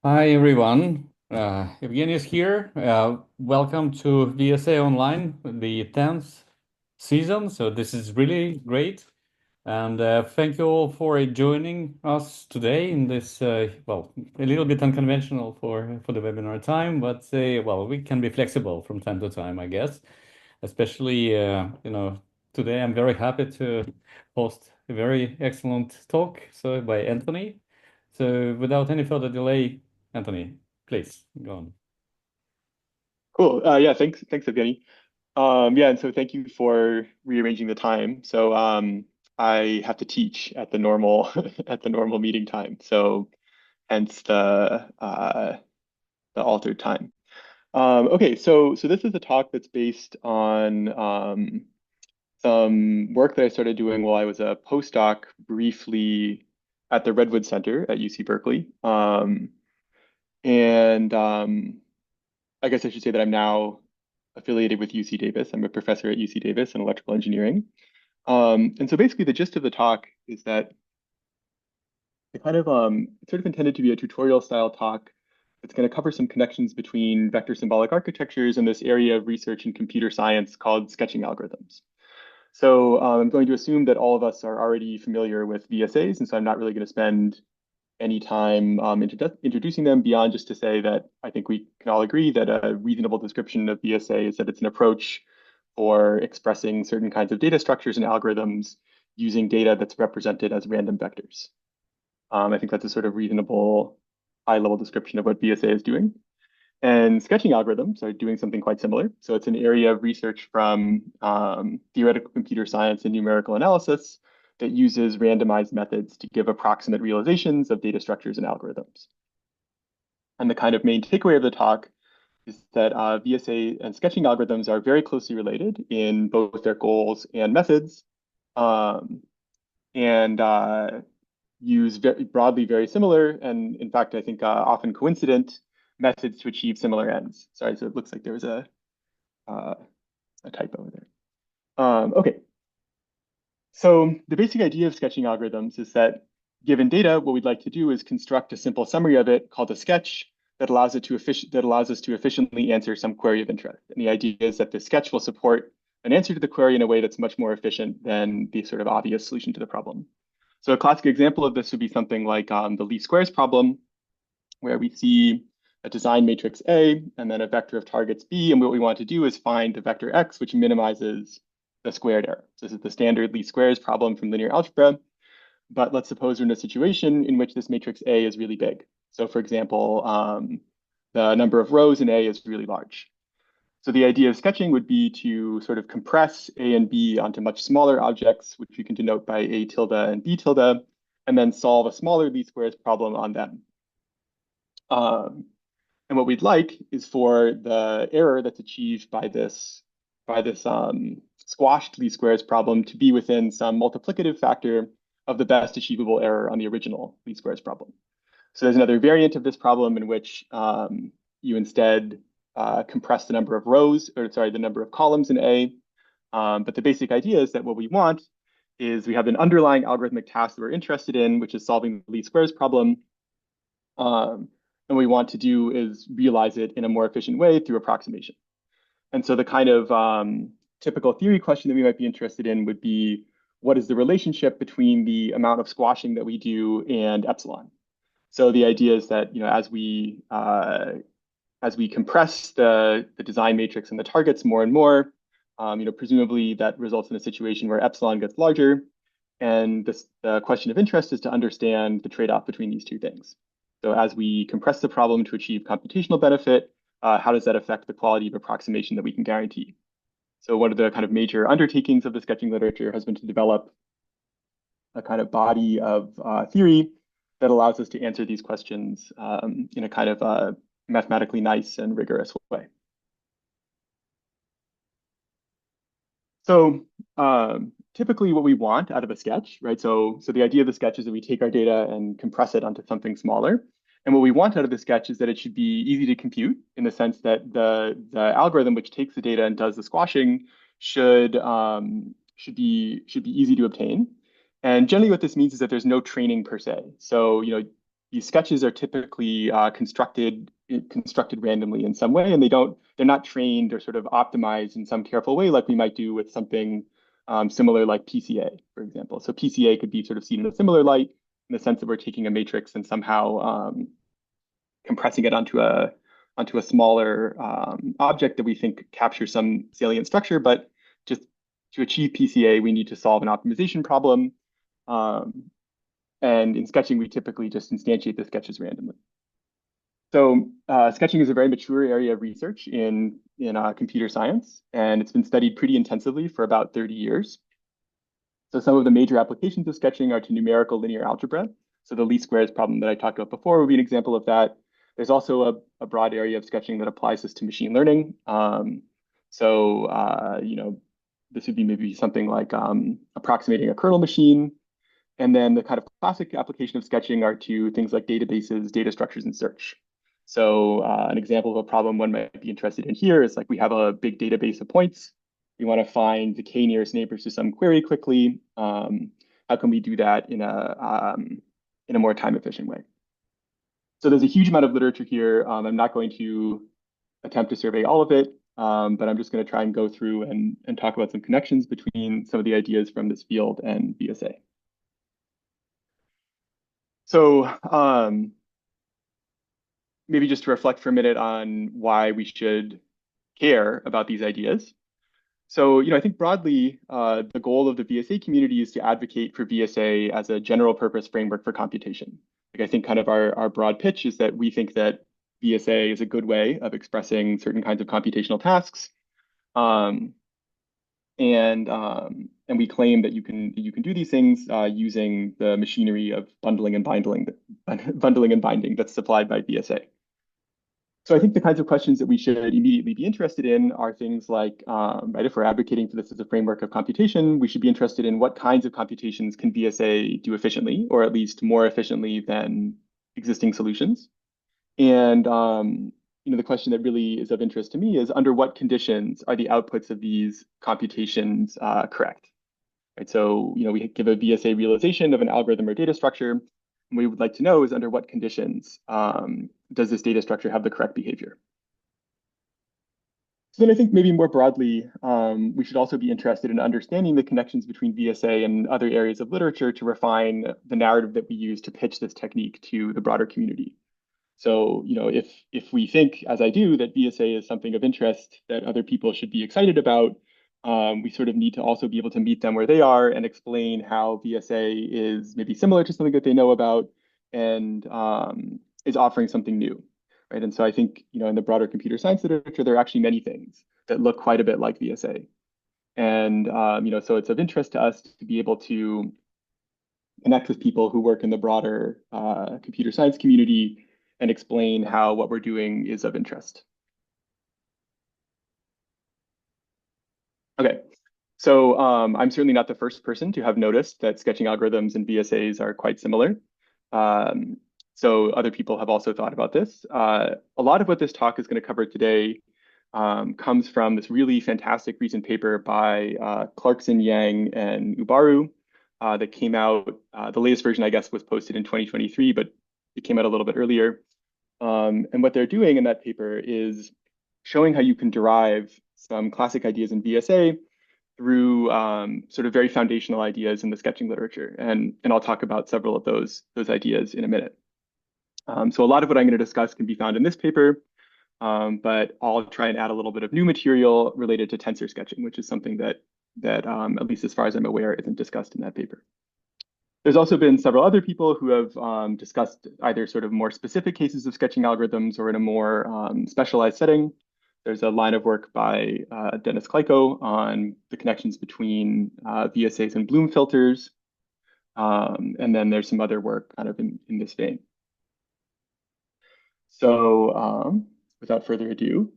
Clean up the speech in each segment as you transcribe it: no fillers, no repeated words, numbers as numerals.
Hi everyone, Evgeny is here. Welcome to VSA Online, the 10th season. So this is really great. And thank you all for joining us today in this, a little bit unconventional for the webinar time, but we can be flexible from time to time, I guess. Especially, today I'm very happy to host a very excellent talk by Anthony. So without any further delay, Anthony, please go on. Cool. Yeah, thanks, Evgeny. Yeah, and so thank you for rearranging the time. I have to teach at the normal at the normal meeting time, so hence the altered time. Okay, so this is a talk that's based on some work that I started doing while I was a postdoc briefly at the Redwood Center at UC Berkeley. And I guess I should say that I'm now affiliated with UC Davis. I'm a professor at UC Davis in electrical engineering. And so basically the gist of the talk is that it's sort of intended to be a tutorial style talk that's going to cover some connections between vector symbolic architectures and this area of research in computer science called sketching algorithms. So I'm going to assume that all of us are already familiar with VSAs, and so I'm not really going to spend any time introducing them beyond just to say that I think we can all agree that a reasonable description of VSA is that it's an approach for expressing certain kinds of data structures and algorithms using data that's represented as random vectors. I think that's a sort of reasonable high-level description of what VSA is doing. And sketching algorithms are doing something quite similar. So it's an area of research from theoretical computer science and numerical analysis that uses randomized methods to give approximate realizations of data structures and algorithms. And the kind of main takeaway of the talk is that VSA and sketching algorithms are very closely related in both their goals and methods, um, and use very broadly very similar, and in fact, I think often coincident methods to achieve similar ends. Sorry, so it looks like there was uh, a typo there. Okay, so the basic idea of sketching algorithms is that given data, what we'd like to do is construct a simple summary of it called a sketch that allows us to efficiently answer some query of interest. And the idea is that the sketch will support an answer to the query in a way that's much more efficient than the sort of obvious solution to the problem. So a classic example of this would be something like the least squares problem, where we see a design matrix A and then a vector of targets B. And what we want to do is find the vector X, which minimizes the squared error. So this is the standard least squares problem from linear algebra. But let's suppose we're in a situation in which this matrix A is really big. So for example, the number of rows in A is really large. So the idea of sketching would be to sort of compress A and B onto much smaller objects, which we can denote by A tilde and B tilde, and then solve a smaller least squares problem on them. And what we'd like is for the error that's achieved by this squashed least squares problem to be within some multiplicative factor of the best achievable error on the original least squares problem. So there's another variant of this problem in which you instead compress the number of rows, or sorry, the number of columns in A. But the basic idea is that what we want is we have an underlying algorithmic task that we're interested in, which is solving the least squares problem. And what we want to do is realize it in a more efficient way through approximation. And so the kind of typical theory question that we might be interested in would be, what is the relationship between the amount of squashing that we do and epsilon? So the idea is that, as we compress the design matrix and the targets more and more, presumably that results in a situation where epsilon gets larger. And the question of interest is to understand the trade-off between these two things. So as we compress the problem to achieve computational benefit, how does that affect the quality of approximation that we can guarantee? So one of the kind of major undertakings of the sketching literature has been to develop a kind of body of theory that allows us to answer these questions in a kind of mathematically nice and rigorous way. So typically what we want out of a sketch, right? So the idea of the sketch is that we take our data and compress it onto something smaller. And what we want out of the sketch is that it should be easy to compute in the sense that the algorithm which takes the data and does the squashing should be easy to obtain. And generally what this means is that there's no training per se. So, these sketches are typically constructed randomly in some way, and they're not trained or sort of optimized in some careful way like we might do with something similar like PCA, for example. So PCA could be sort of seen in a similar light in the sense that we're taking a matrix and somehow compressing it onto a smaller object that we think captures some salient structure. But just to achieve PCA, we need to solve an optimization problem. Um, and in sketching, we typically just instantiate the sketches randomly. So sketching is a very mature area of research in computer science, and it's been studied pretty intensively for about 30 years. So some of the major applications of sketching are to numerical linear algebra. So the least squares problem that I talked about before would be an example of that. There's also a broad area of sketching that applies this to machine learning. This would be maybe something like approximating a kernel machine. And then the kind of classic application of sketching are to things like databases, data structures, and search. So an example of a problem one might be interested in here is like we have a big database of points. We want to find the k nearest neighbors to some query quickly. How can we do that in a more time efficient way? So there's a huge amount of literature here. I'm not going to attempt to survey all of it, but I'm just going to try and go through and talk about some connections between some of the ideas from this field and VSA. So maybe just to reflect for a minute on why we should care about these ideas. So, I think broadly, the goal of the VSA community is to advocate for VSA as a general purpose framework for computation. Like I think kind of our broad pitch is that we think that VSA is a good way of expressing certain kinds of computational tasks. Um, and we claim that you can do these things using the machinery of bundling and binding that's supplied by VSA. So I think the kinds of questions that we should immediately be interested in are things like, right, if we're advocating for this as a framework of computation, we should be interested in what kinds of computations can VSA do efficiently, or at least more efficiently than existing solutions. And the question that really is of interest to me is under what conditions are the outputs of these computations correct? Right. So, we give a VSA realization of an algorithm or data structure. And we would like to know is under what conditions does this data structure have the correct behavior? So then I think maybe more broadly, we should also be interested in understanding the connections between VSA and other areas of literature to refine the narrative that we use to pitch this technique to the broader community. So, if we think, as I do, that VSA is something of interest that other people should be excited about, we sort of need to also be able to meet them where they are and explain how VSA is maybe similar to something that they know about and is offering something new, right? And so I think, in the broader computer science literature, there are actually many things that look quite a bit like VSA. And, so it's of interest to us to be able to connect with people who work in the broader computer science community and explain how what we're doing is of interest. Okay, so I'm certainly not the first person to have noticed that sketching algorithms and VSAs are quite similar. So other people have also thought about this. A lot of what this talk is going to cover today comes from this really fantastic recent paper by Clarkson, Yang, and Ubaru that came out. The latest version, I guess, was posted in 2023, but it came out a little bit earlier. And what they're doing in that paper is showing how you can derive some classic ideas in VSA through sort of very foundational ideas in the sketching literature. And I'll talk about several of those ideas in a minute. So a lot of what I'm going to discuss can be found in this paper, but I'll try and add a little bit of new material related to tensor sketching, which is something that at least as far as I'm aware, isn't discussed in that paper. There's also been several other people who have discussed either sort of more specific cases of sketching algorithms or in a more specialized setting. There's a line of work by Dennis Kleiko on the connections between VSAs and Bloom filters. And then there's some other work kind of in this vein. So without further ado,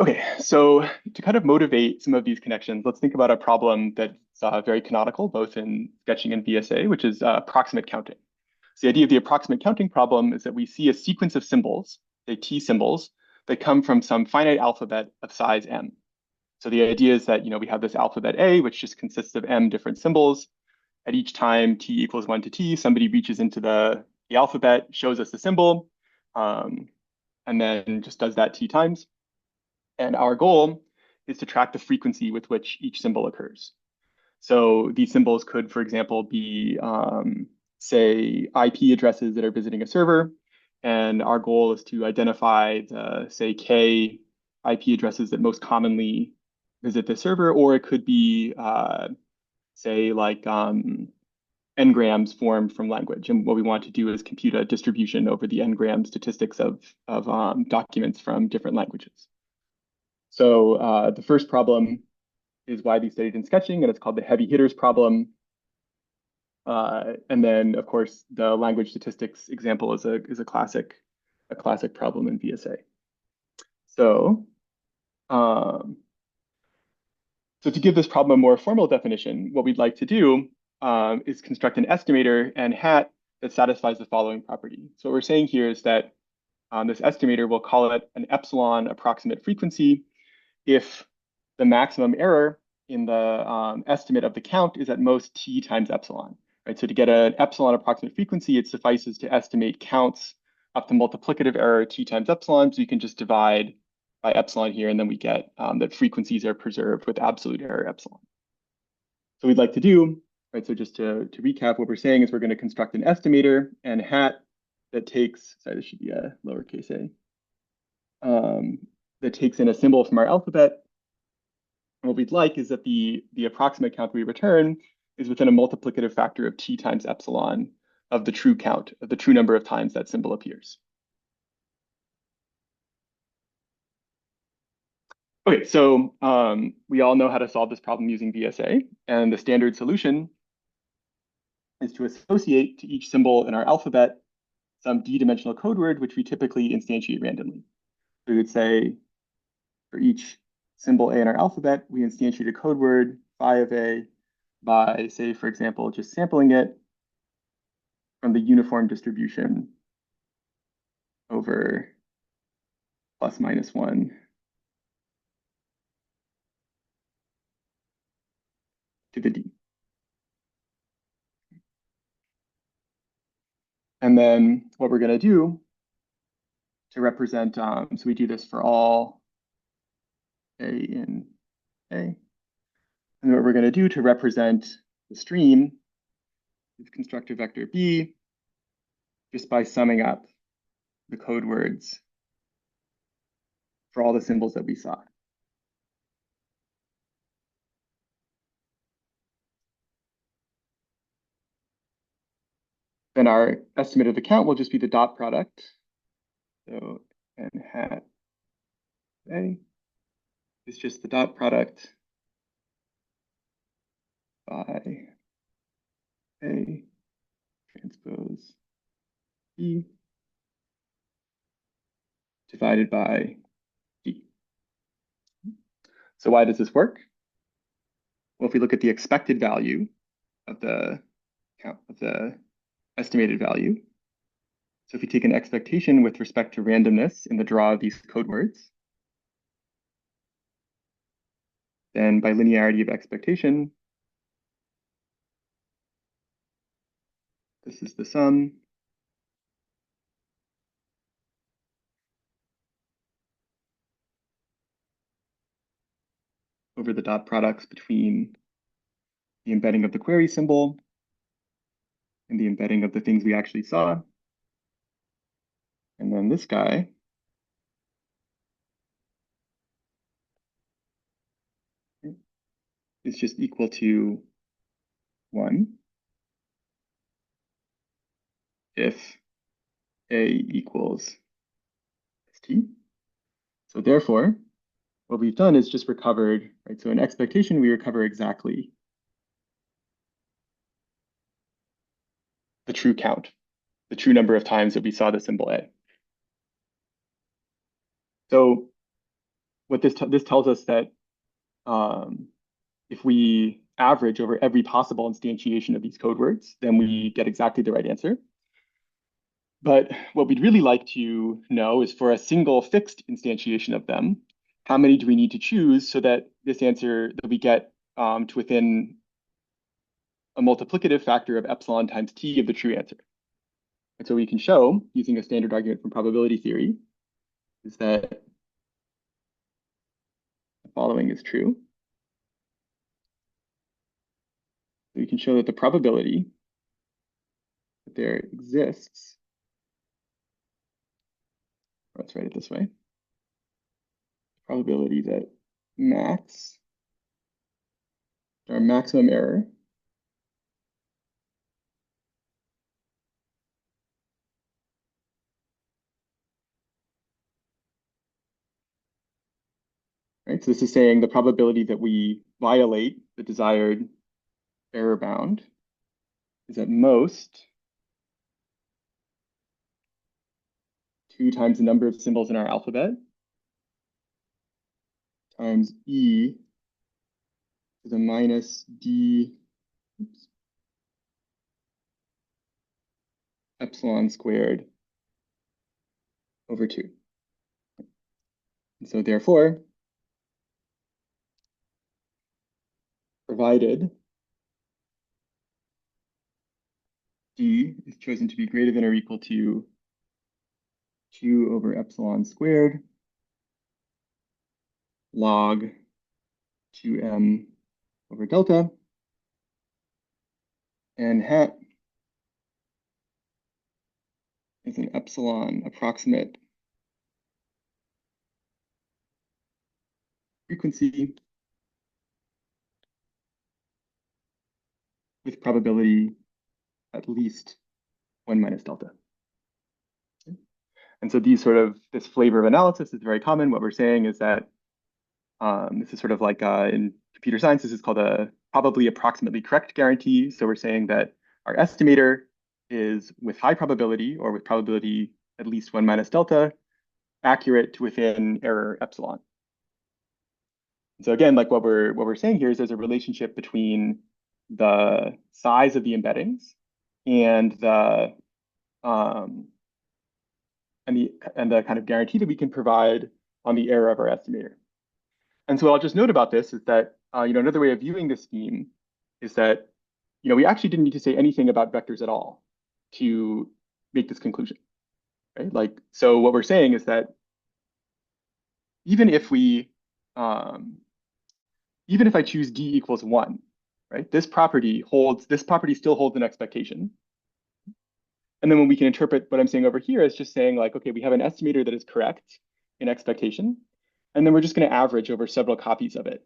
okay, so to kind of motivate some of these connections, let's think about a problem that's very canonical, both in sketching and VSA, which is approximate counting. So the idea of the approximate counting problem is that we see a sequence of symbols, say T symbols, that come from some finite alphabet of size m. So the idea is that we have this alphabet A, which just consists of m different symbols, at each time t equals 1 to t, somebody reaches into the alphabet, shows us the symbol, and then just does that t times. And our goal is to track the frequency with which each symbol occurs. So these symbols could, for example, be, say, IP addresses that are visiting a server. And our goal is to identify the, say, K IP addresses that most commonly visit the server, or it could be, say, like n-grams formed from language. And what we want to do is compute a distribution over the n-gram statistics of documents from different languages. So the first problem is widely studied in sketching, and it's called the heavy hitters problem. And then, of course, the language statistics example is a classic problem in VSA. So, um, so to give this problem a more formal definition, what we'd like to do is construct an estimator and hat that satisfies the following property. So what we're saying here is that this estimator, we'll call it an epsilon approximate frequency if the maximum error in the estimate of the count is at most t times epsilon, right? So to get an epsilon approximate frequency, it suffices to estimate counts up to multiplicative error t times epsilon. So you can just divide by epsilon here, and then we get that frequencies are preserved with absolute error epsilon. So we'd like to do, right? So just to recap, what we're saying is we're going to construct an estimator and hat that takes, sorry, this should be a lowercase a, that takes in a symbol from our alphabet. And what we'd like is that the approximate count we return is within a multiplicative factor of t times epsilon of the true count, of the true number of times that symbol appears. Okay, so we all know how to solve this problem using VSA, and the standard solution is to associate to each symbol in our alphabet some d-dimensional code word, which we typically instantiate randomly. So we would say for each symbol A in our alphabet, we instantiate a code word phi of A by, say, for example, just sampling it from the uniform distribution over plus minus 1 to the d. And then what we're going to do to represent, so we do this for all A in A. And what we're going to do to represent the stream is construct a vector B just by summing up the code words for all the symbols that we saw. Then our estimate of the count will just be the dot product. So n hat A is just the dot product by A transpose B divided by D. So why does this work? Well, if we look at the expected value of the count of the estimated value, so if we take an expectation with respect to randomness in the draw of these code words, then by linearity of expectation, this is the sum over the dot products between the embedding of the query symbol and the embedding of the things we actually saw. And then this guy is just equal to 1 if A equals ST. So therefore, what we've done is just recovered, right? So in expectation, we recover exactly the true count, the true number of times that we saw the symbol A. So what this tells us that if we average over every possible instantiation of these code words, then we get exactly the right answer. But what we'd really like to know is for a single fixed instantiation of them, how many do we need to choose so that this answer that we get to within a multiplicative factor of epsilon times t of the true answer. And so we can show, using a standard argument from probability theory, is that the following is true. So we can show that the probability that there exists, let's write it this way, probability that max, our maximum error, right? So this is saying the probability that we violate the desired error bound is at most 2 times the number of symbols in our alphabet times e to the minus d epsilon squared over 2. And so therefore, provided d is chosen to be greater than or equal to 2 over epsilon squared log 2m over delta, and hat is an epsilon approximate frequency with probability at least 1 minus delta. And so this flavor of analysis is very common. What we're saying is that this is sort of like in computer science, this is called a probably approximately correct guarantee. So we're saying that our estimator is with high probability, or with probability at least 1 minus delta, accurate to within error epsilon. So again, like what we're saying here is there's a relationship between the size of the embeddings and the kind of guarantee that we can provide on the error of our estimator. And so what I'll just note about this is that another way of viewing this scheme is that we actually didn't need to say anything about vectors at all to make this conclusion, right? Like, so what we're saying is that even if I choose d equals 1, right? This property still holds an expectation. And then when we can interpret what I'm saying over here as just saying like, okay, we have an estimator that is correct in expectation, and then we're just going to average over several copies of it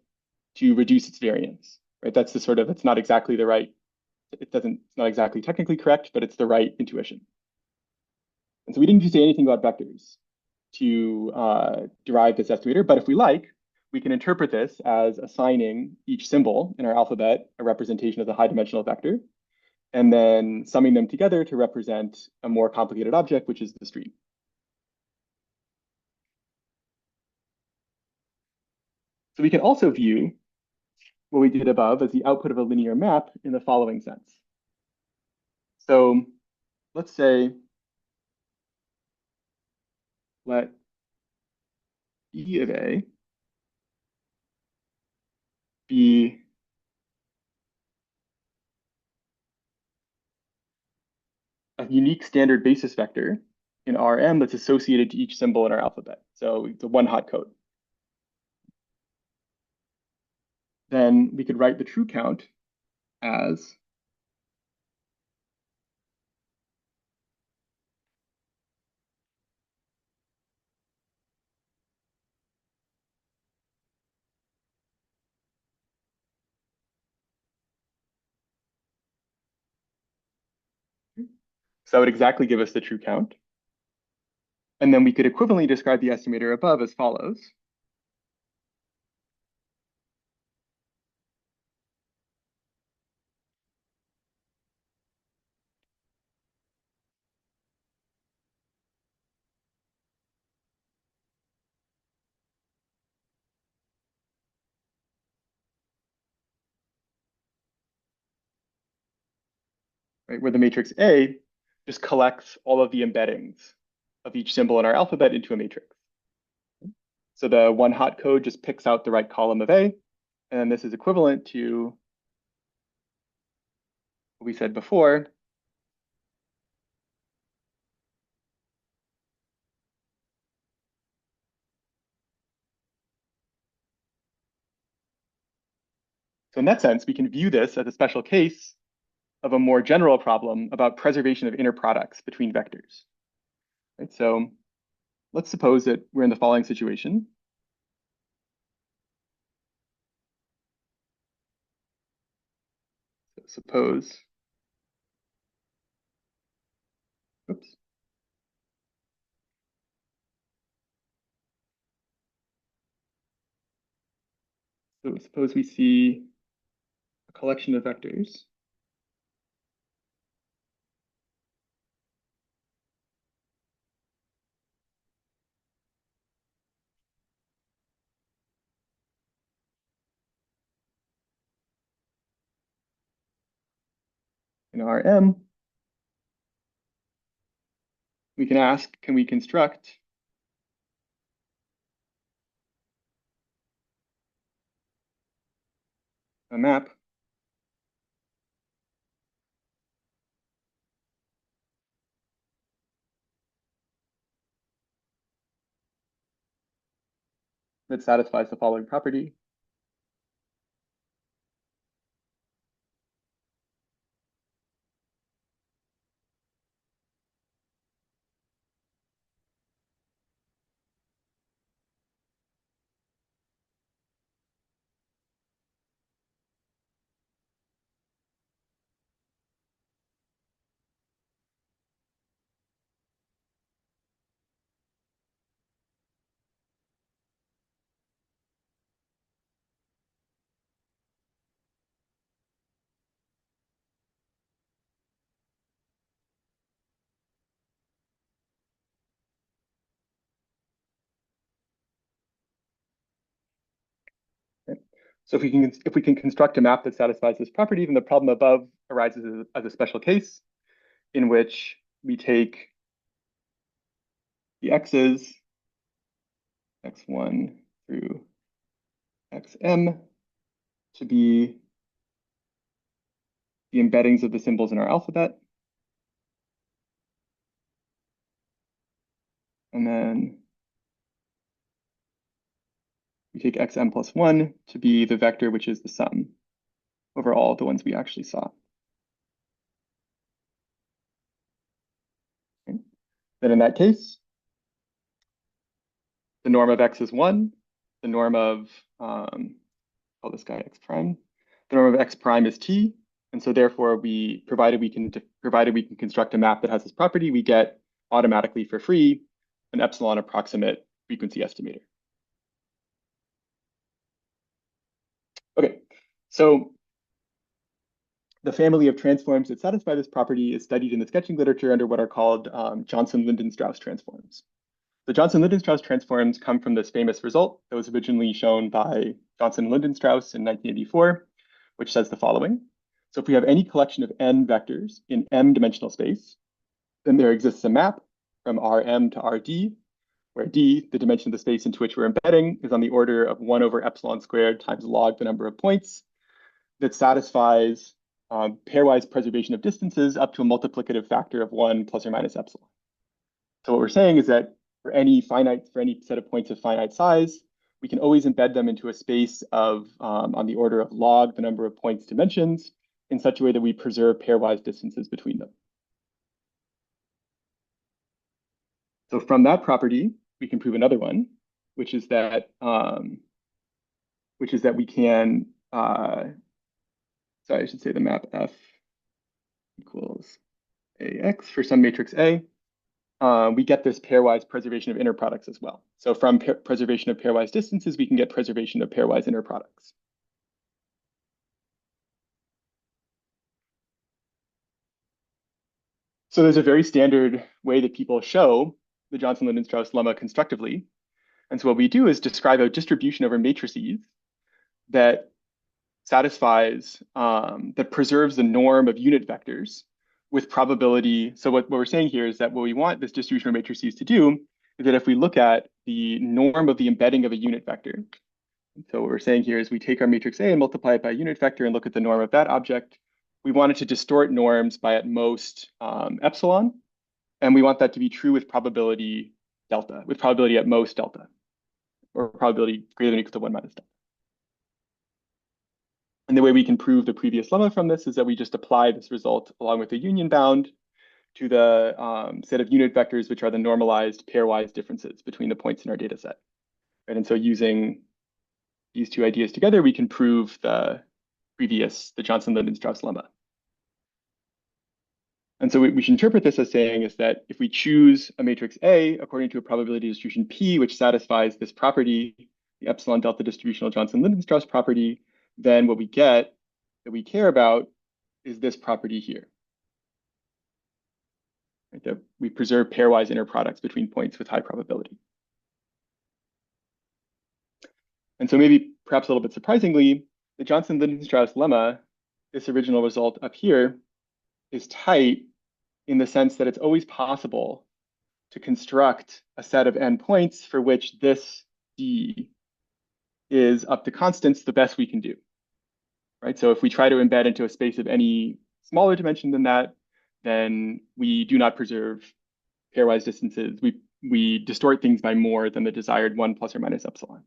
to reduce its variance, right? That's the sort of, it's not exactly the right, it's not exactly technically correct, but it's the right intuition. And so we didn't say anything about vectors to derive this estimator, but if we like, we can interpret this as assigning each symbol in our alphabet a representation of the high dimensional vector, and then summing them together to represent a more complicated object, which is the street. So we can also view what we did above as the output of a linear map in the following sense. So let's say let E of A be a unique standard basis vector in Rm that's associated to each symbol in our alphabet. So it's a one-hot code. Then we could write the true count as so that would exactly give us the true count. And then we could equivalently describe the estimator above as follows. Right, where the matrix A just collects all of the embeddings of each symbol in our alphabet into a matrix. So the one hot code just picks out the right column of A, and this is equivalent to what we said before. So in that sense, we can view this as a special case of a more general problem about preservation of inner products between vectors. Right? So let's suppose that we're in the following situation. So suppose, oops. So suppose we see a collection of vectors in Rm. We can ask, can we construct a map that satisfies the following property? Okay. So if we can construct a map that satisfies this property, then the problem above arises as a special case in which we take the x's, x1 through xm, to be the embeddings of the symbols in our alphabet. And then we take xm plus 1 to be the vector which is the sum over all the ones we actually saw. Okay. Then in that case, the norm of x is 1, the norm of, call this guy x prime, the norm of x prime is t, and so therefore provided we can construct a map that has this property, we get automatically for free an epsilon approximate frequency estimator. Okay, so the family of transforms that satisfy this property is studied in the sketching literature under what are called Johnson-Linden-Strauss transforms. The Johnson-Linden-Strauss transforms come from this famous result that was originally shown by Johnson-Linden-Strauss in 1984, which says the following. So if we have any collection of n vectors in m-dimensional space, then there exists a map from Rm to Rd, where d, the dimension of the space into which we're embedding, is on the order of 1 over epsilon squared times log the number of points that satisfies pairwise preservation of distances up to a multiplicative factor of 1 plus or minus epsilon. So what we're saying is that for any set of points of finite size, we can always embed them into a space of on the order of log the number of points dimensions in such a way that we preserve pairwise distances between them. So from that property, we can prove another one, which is that we can sorry, I should say the map F equals AX for some matrix A. We get this pairwise preservation of inner products as well. So from preservation of pairwise distances, we can get preservation of pairwise inner products. So there's a very standard way that people show the Johnson-Linden-Strauss lemma constructively. And so what we do is describe a distribution over matrices that satisfies, that preserves the norm of unit vectors with probability. So what we're saying here is that what we want this distribution of matrices to do is that if we look at the norm of the embedding of a unit vector, so what we're saying here is we take our matrix A and multiply it by a unit vector and look at the norm of that object. we wanted to distort norms by at most epsilon, and we want that to be true with probability delta, with probability at most delta, or probability greater than or equal to 1 minus delta. And the way we can prove the previous lemma from this is that we just apply this result along with the union bound to the set of unit vectors, which are the normalized pairwise differences between the points in our data set. Right? And so using these two ideas together, we can prove the Johnson-Linden-Strauss lemma. And so we should interpret this as saying is that if we choose a matrix A according to a probability distribution P, which satisfies this property, the epsilon delta distributional Johnson-Linden-Strauss property, then what we get that we care about is this property here. Right? That we preserve pairwise inner products between points with high probability. And so maybe perhaps a little bit surprisingly, the Johnson-Linden-Strauss lemma, this original result up here, is tight in the sense that it's always possible to construct a set of n points for which this D is up to constants the best we can do. Right? So if we try to embed into a space of any smaller dimension than that, then we do not preserve pairwise distances. We distort things by more than the desired 1 plus or minus epsilon.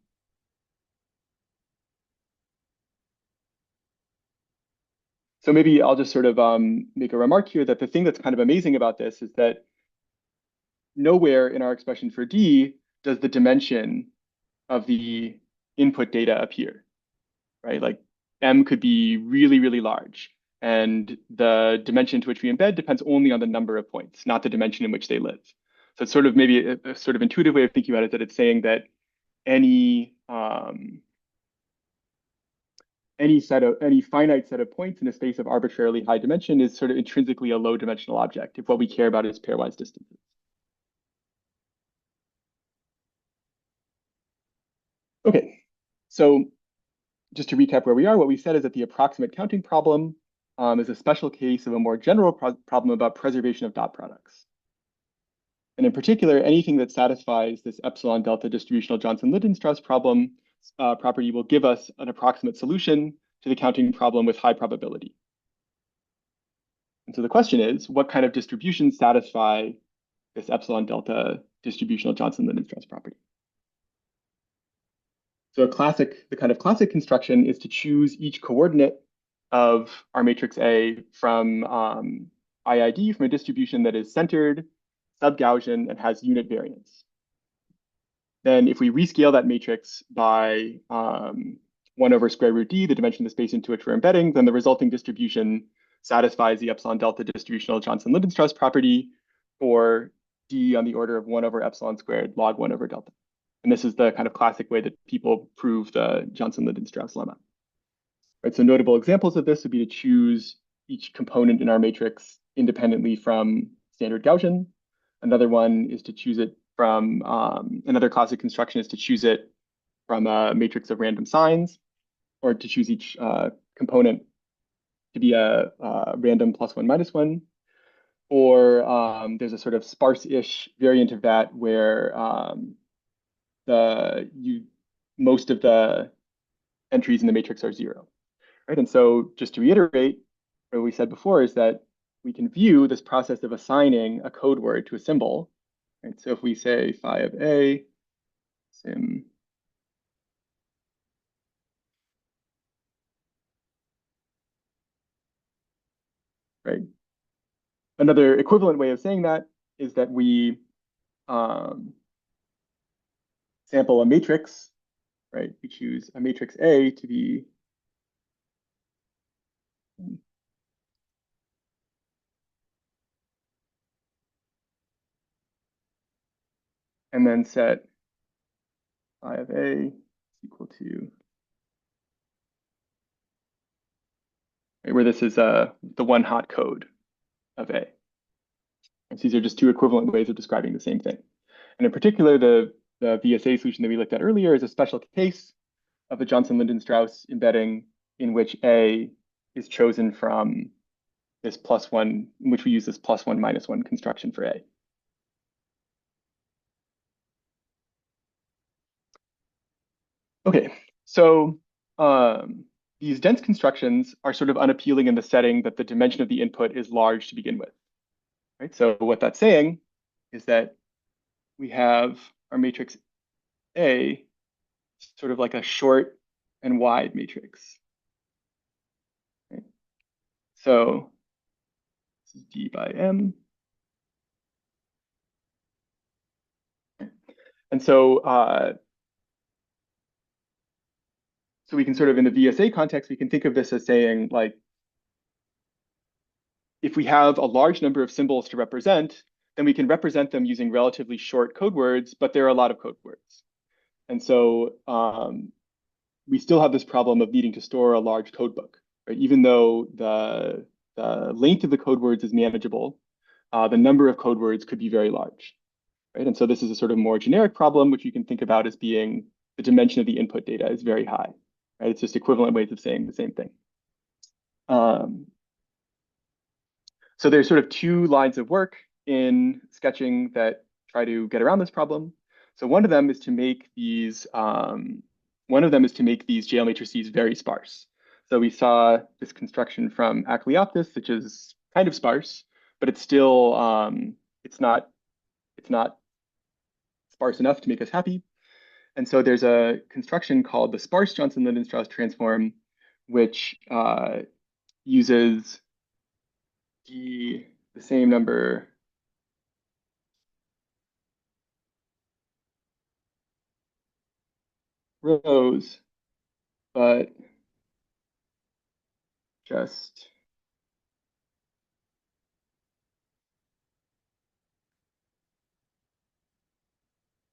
So maybe I'll just sort of make a remark here that the thing that's kind of amazing about this is that nowhere in our expression for D does the dimension of the input data appear, right? Like M could be really, really large. And the dimension to which we embed depends only on the number of points, not the dimension in which they live. So it's sort of maybe a sort of intuitive way of thinking about it, that it's saying that any finite set of points in a space of arbitrarily high dimension is sort of intrinsically a low dimensional object if what we care about is pairwise distances. Okay, so just to recap where we are, what we said is that the approximate counting problem is a special case of a more general problem about preservation of dot products. And in particular, anything that satisfies this epsilon delta distributional Johnson-Linden-Strauss problem property will give us an approximate solution to the counting problem with high probability. And so the question is, what kind of distributions satisfy this epsilon delta distributional Johnson-Linden-Strauss property? So the kind of classic construction is to choose each coordinate of our matrix A from IID, from a distribution that is centered, sub-Gaussian, and has unit variance. Then if we rescale that matrix by 1 over square root D, the dimension of the space into which we're embedding, then the resulting distribution satisfies the epsilon delta distributional Johnson-Linden-Strauss property for D on the order of 1 over epsilon squared log 1 over delta. And this is the kind of classic way that people prove the Johnson-Linden-Strauss lemma. Right, so notable examples of this would be to choose each component in our matrix independently from standard Gaussian. Another one is to choose it from, another classic construction is to choose it from a matrix of random signs, or to choose each component to be a random +1 -1. Or there's a sort of sparse-ish variant of that where most of the entries in the matrix are 0. Right? And so just to reiterate, what we said before is that we can view this process of assigning a code word to a symbol. Right? So if we say phi of A, sim, right? Another equivalent way of saying that is that we sample a matrix, right? We choose a matrix A to be and then set phi of A is equal to, right, where this is the one hot code of A. And so these are just two equivalent ways of describing the same thing. And in particular, the VSA solution that we looked at earlier is a special case of the Johnson-Linden-Strauss embedding in which A is chosen from this +1, in which we use this +1 -1 construction for A. Okay, so these dense constructions are sort of unappealing in the setting that the dimension of the input is large to begin with, right? So what that's saying is that we have our matrix A sort of like a short and wide matrix, right? So this is D by M. And so we can sort of, in the VSA context, we can think of this as saying, like, if we have a large number of symbols to represent, then we can represent them using relatively short code words, but there are a lot of code words. And so we still have this problem of needing to store a large code book, right? Even though the length of the code words is manageable, the number of code words could be very large, right? And so this is a sort of more generic problem, which you can think about as being the dimension of the input data is very high, right? It's just equivalent ways of saying the same thing. So there's sort of two lines of work in sketching that try to get around this problem. So one of them is to make these GL matrices very sparse. So we saw this construction from Acleopsis, which is kind of sparse, but it's still it's not sparse enough to make us happy. And so there's a construction called the sparse Johnson-Lindenstrauss transform, which uses the same number rows, but just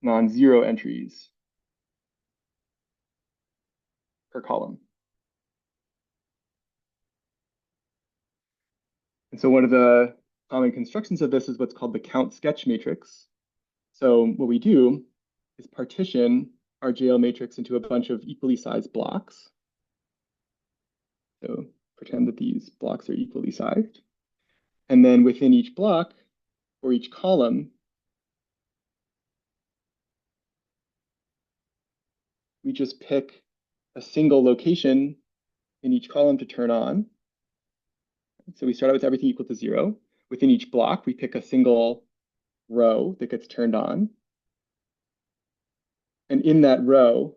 non-zero entries per column. And so one of the common constructions of this is what's called the count sketch matrix. So what we do is partition our JL matrix into a bunch of equally sized blocks. So pretend that these blocks are equally sized. And then within each block, or each column, we just pick a single location in each column to turn on. So we start out with everything equal to 0. Within each block, we pick a single row that gets turned on. And in that row,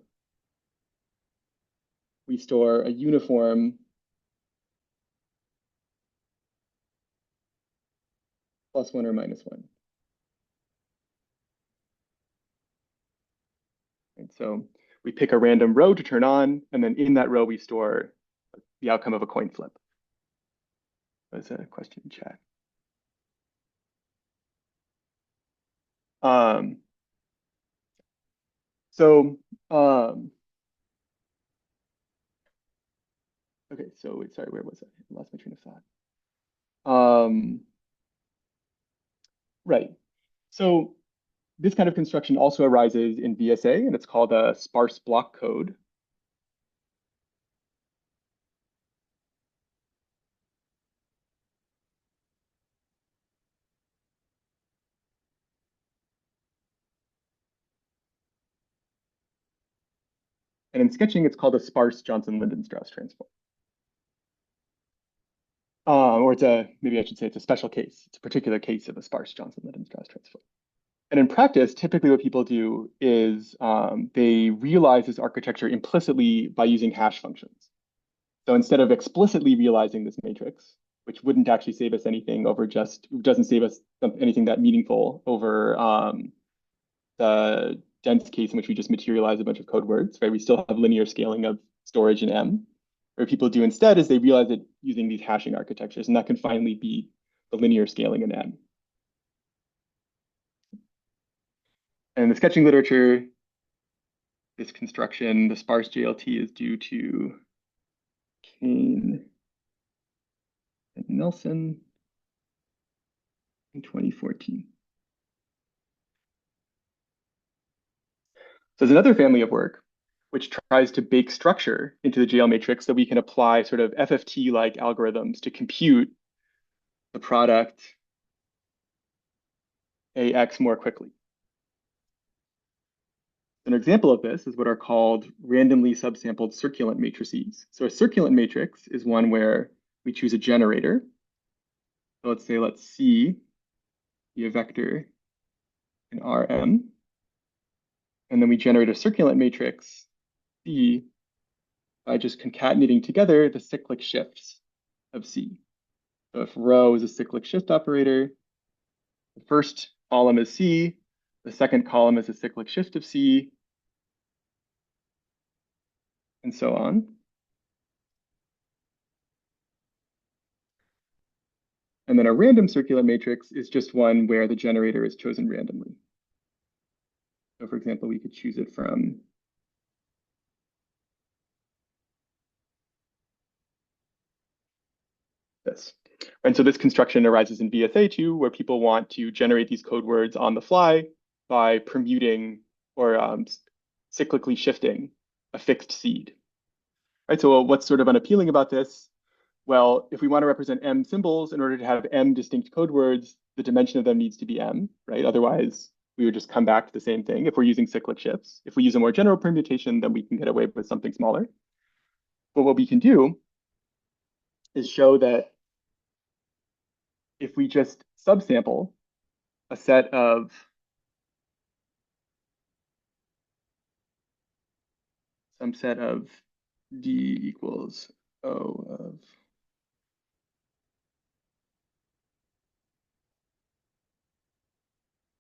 we store a uniform +1 or -1. And so we pick a random row to turn on, and then in that row, we store the outcome of a coin flip. That's a question in chat. Um, so, okay, so wait, sorry, where was I? I lost my train of thought. Right. So this kind of construction also arises in VSA, and it's called a sparse block code. And in sketching, it's called a sparse Johnson-Lindenstrauss transform. Or maybe I should say it's a special case. It's a particular case of a sparse Johnson-Lindenstrauss transform. And in practice, typically what people do is they realize this architecture implicitly by using hash functions. So instead of explicitly realizing this matrix, which wouldn't actually save us anything over doesn't save us anything that meaningful over the dense case in which we just materialize a bunch of code words, right? We still have linear scaling of storage in M. What people do instead is they realize it using these hashing architectures, and that can finally be the linear scaling in M. And in the sketching literature, this construction, the sparse JLT, is due to Kane and Nelson in 2014. So there's another family of work which tries to bake structure into the JL matrix so we can apply sort of FFT-like algorithms to compute the product AX more quickly. An example of this is what are called randomly subsampled circulant matrices. So a circulant matrix is one where we choose a generator. So let's say let C be a vector in Rm, and then we generate a circulant matrix C by just concatenating together the cyclic shifts of C. So if rho is a cyclic shift operator, the first column is C, the second column is a cyclic shift of C, and so on. And then a random circular matrix is just one where the generator is chosen randomly. So for example, we could choose it from this. And so this construction arises in VSA2, where people want to generate these code words on the fly by permuting or cyclically shifting a fixed seed. Right, so what's sort of unappealing about this? Well, if we want to represent M symbols, in order to have M distinct code words, the dimension of them needs to be M, right? Otherwise, we would just come back to the same thing if we're using cyclic shifts. If we use a more general permutation, then we can get away with something smaller. But what we can do is show that if we just subsample a set of some set of D equals O of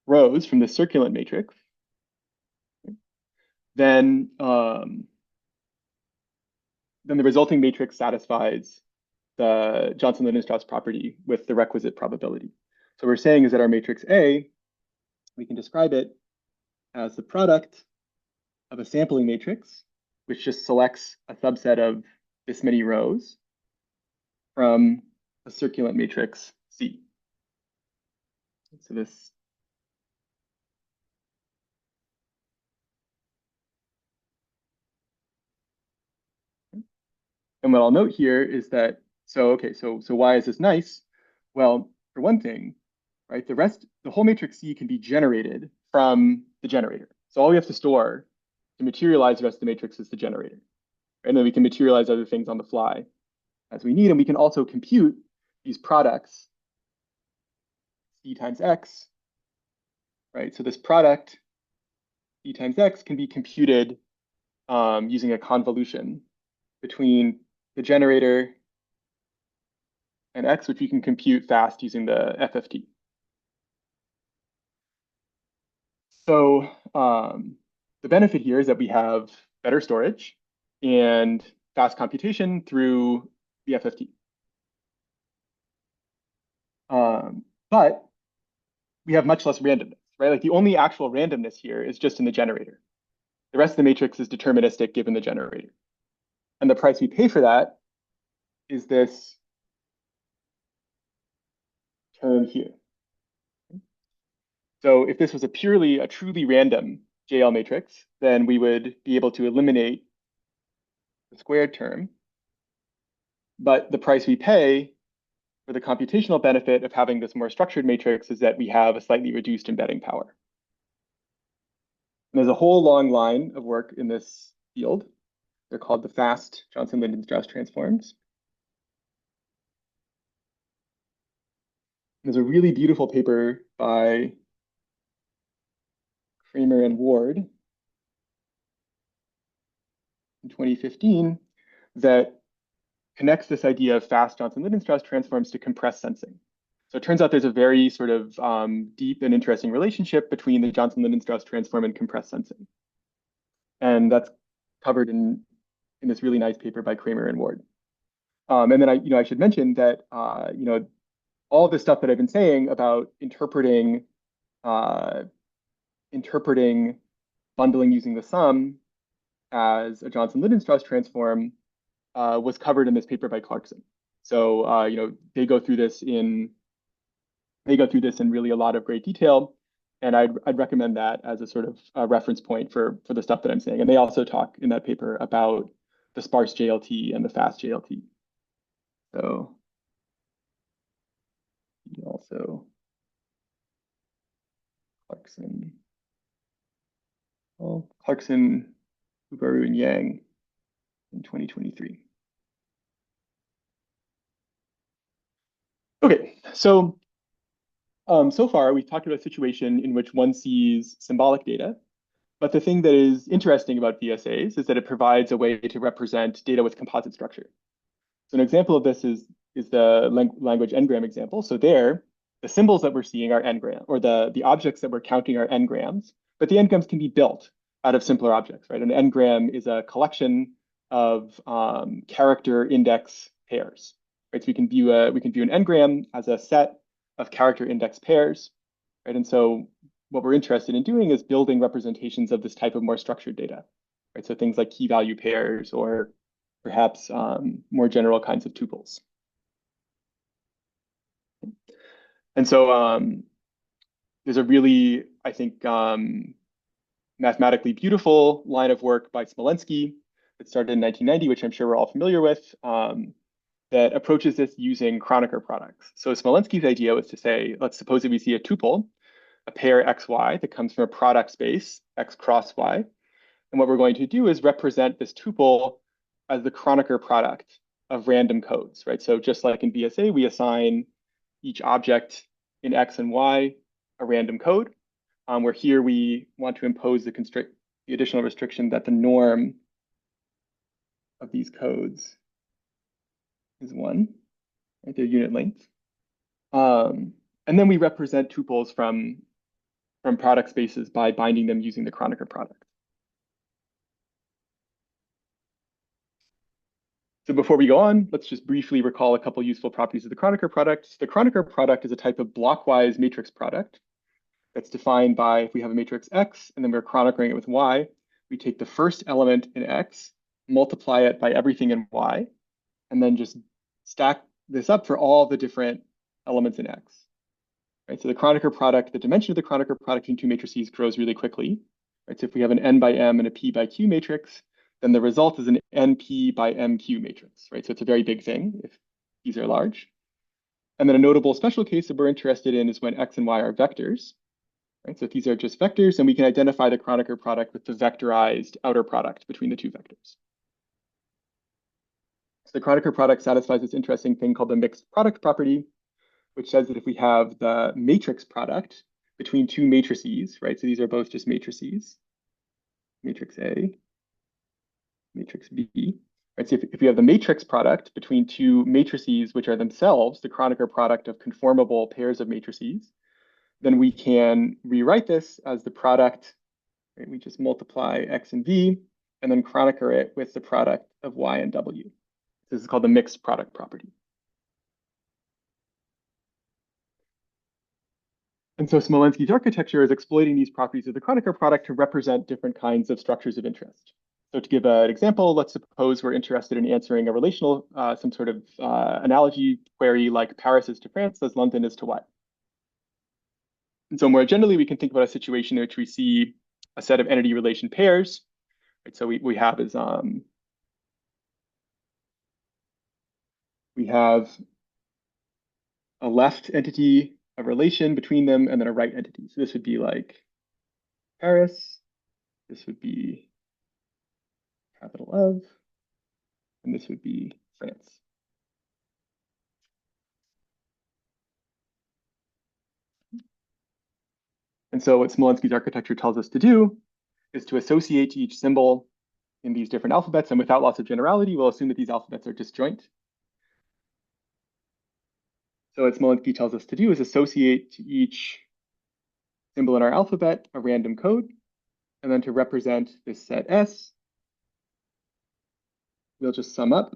rows from the circulant matrix, then the resulting matrix satisfies the Johnson-Linen-Strauss property with the requisite probability. So what we're saying is that our matrix A, we can describe it as the product of a sampling matrix, which just selects a subset of this many rows from a circulant matrix C. So this and what I'll note here is that, so why is this nice? Well, for one thing, right, the whole matrix C can be generated from the generator. So all we have to store to materialize the rest of the matrix is the generator. And then we can materialize other things on the fly as we need. And we can also compute these products, C times X, right? So this product, C times X, can be computed using a convolution between the generator and X, which we can compute fast using the FFT. So the benefit here is that we have better storage and fast computation through the FFT. But we have much less randomness, right? Like the only actual randomness here is just in the generator. The rest of the matrix is deterministic given the generator. And the price we pay for that is this term here. So if this was a truly random JL matrix, then we would be able to eliminate the squared term. But the price we pay for the computational benefit of having this more structured matrix is that we have a slightly reduced embedding power. And there's a whole long line of work in this field. They're called the fast Johnson-Linen-Strauss transforms. There's a really beautiful paper by Kramer and Ward in 2015 that connects this idea of fast Johnson-Linen-Strauss transforms to compressed sensing. So it turns out there's a very sort of deep and interesting relationship between the Johnson-Linen-Strauss transform and compressed sensing. And that's covered in this really nice paper by Kramer and Ward. And then I should mention that all this stuff that I've been saying about interpreting bundling using the sum as a Johnson-Linen-Strauss transform was covered in this paper by Clarkson. So they go through this in really a lot of great detail, and I'd recommend that as a sort of reference point for the stuff that I'm saying. And they also talk in that paper about the sparse JLT and the fast JLT. So also Clarkson Clarkson, Ubaru, and Yang in 2023. Okay, so so far we've talked about a situation in which one sees symbolic data, but the thing that is interesting about VSAs is that it provides a way to represent data with composite structure. So an example of this is the language n-gram example. So there, the symbols that we're seeing are n-gram, or the objects that we're counting are n-grams, but the n-grams can be built out of simpler objects, right? An n-gram is a collection of character index pairs, right? So we can view an n-gram as a set of character index pairs, right? And so what we're interested in doing is building representations of this type of more structured data, right? So things like key value pairs or perhaps more general kinds of tuples. And so there's a really, I think, mathematically beautiful line of work by Smolensky that started in 1990, which I'm sure we're all familiar with, that approaches this using Kronecker products. So Smolensky's idea was to say, let's suppose that we see a tuple, a pair xy that comes from a product space, x cross y. And what we're going to do is represent this tuple as the Kronecker product of random codes, right? So just like in VSA, we assign each object in X and Y a random code, where here we want to impose the additional restriction that the norm of these codes is 1, right? Their unit length. And then we represent tuples from product spaces by binding them using the Kronecker product. So before we go on, let's just briefly recall a couple useful properties of the Kronecker product. The Kronecker product is a type of blockwise matrix product that's defined by, if we have a matrix X and then we're Kroneckering it with Y, we take the first element in X, multiply it by everything in Y, and then just stack this up for all the different elements in X. Right? So the Kronecker product, the dimension of the Kronecker product in two matrices grows really quickly. Right? So if we have an n by m and a p by q matrix, then the result is an np by mq matrix, right? So it's a very big thing if these are large. And then a notable special case that we're interested in is when x and y are vectors, right? So if these are just vectors, then we can identify the Kronecker product with the vectorized outer product between the two vectors. So the Kronecker product satisfies this interesting thing called the mixed product property, which says that if we have the matrix product between two matrices, right? So these are both just matrices, matrix A, matrix B, right? So if we have the matrix product between two matrices, which are themselves the Kronecker product of conformable pairs of matrices, then we can rewrite this as the product, right? We just multiply X and V and then Kronecker it with the product of Y and W. This is called the mixed product property. And so Smolensky's architecture is exploiting these properties of the Kronecker product to represent different kinds of structures of interest. So to give an example, let's suppose we're interested in answering a relational, some sort of analogy query like Paris is to France as London is to what? And so more generally, we can think about a situation in which we see a set of entity relation pairs. Right? So we have we have a left entity, a relation between them, and then a right entity. So this would be like Paris. This would be capital of, and this would be France. And so what Smolensky's architecture tells us to do is to associate each symbol in these different alphabets, and without loss of generality, we'll assume that these alphabets are disjoint. So what Smolensky tells us to do is associate to each symbol in our alphabet a random code, and then to represent this set S, we'll just sum up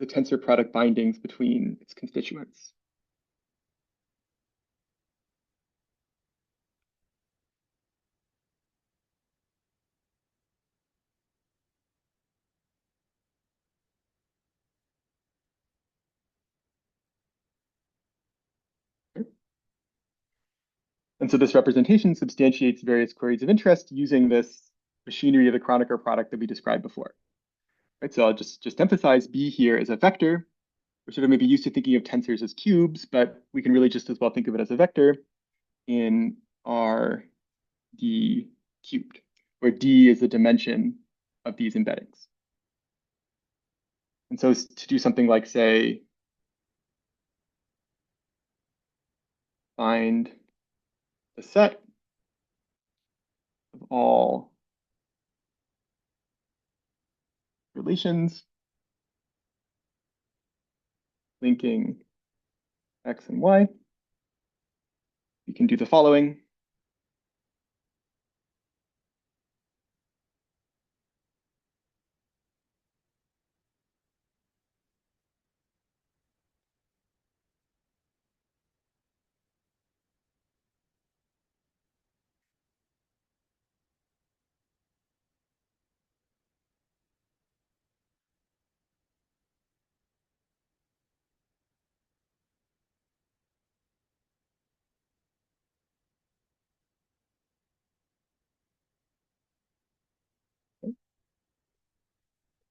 the tensor product bindings between its constituents. And so this representation substantiates various queries of interest using this machinery of the Kronecker product that we described before. Right, so I'll just emphasize B here as a vector. We're sort of maybe used to thinking of tensors as cubes, but we can really just as well think of it as a vector in R, D, cubed, where D is the dimension of these embeddings. And so to do something like, say, find the set of all relations linking X and Y, we can do the following.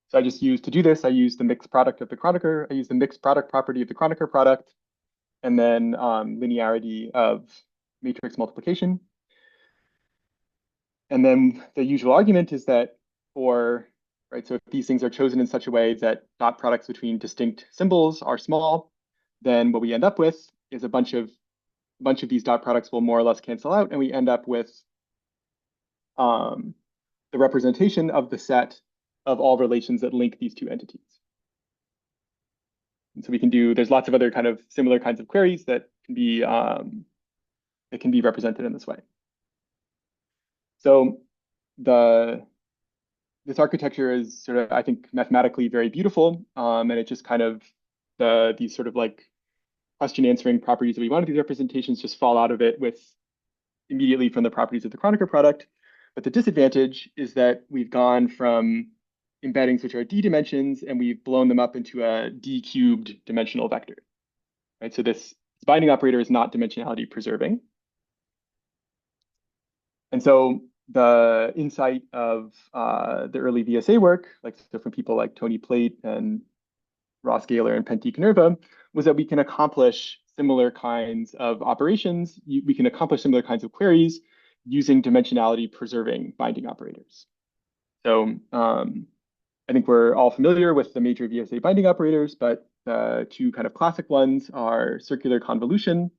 So I just used, to do this, I used the mixed product of the Kronecker, I used the mixed product property of the Kronecker product, and then linearity of matrix multiplication. And then the usual argument is that right, so if these things are chosen in such a way that dot products between distinct symbols are small, then what we end up with is a bunch of these dot products will more or less cancel out, and we end up with the representation of the set of all relations that link these two entities. And so we can do, there's lots of other kind of similar kinds of queries that can be represented in this way. So this architecture is sort of, I think, mathematically very beautiful, and it just kind of these sort of like question answering properties that we wanted these representations just fall out of it with immediately from the properties of the Kronecker product. But the disadvantage is that we've gone from embeddings which are d dimensions and we've blown them up into a d cubed dimensional vector. Right? So this binding operator is not dimensionality preserving. And so the insight of the early VSA work, like so from people like Tony Plate and Ross Gaylor and Pentti Kanerva, was that we can accomplish similar kinds of operations. We can accomplish similar kinds of queries using dimensionality preserving binding operators. So I think we're all familiar with the major VSA binding operators, but the two kind of classic ones are circular convolution,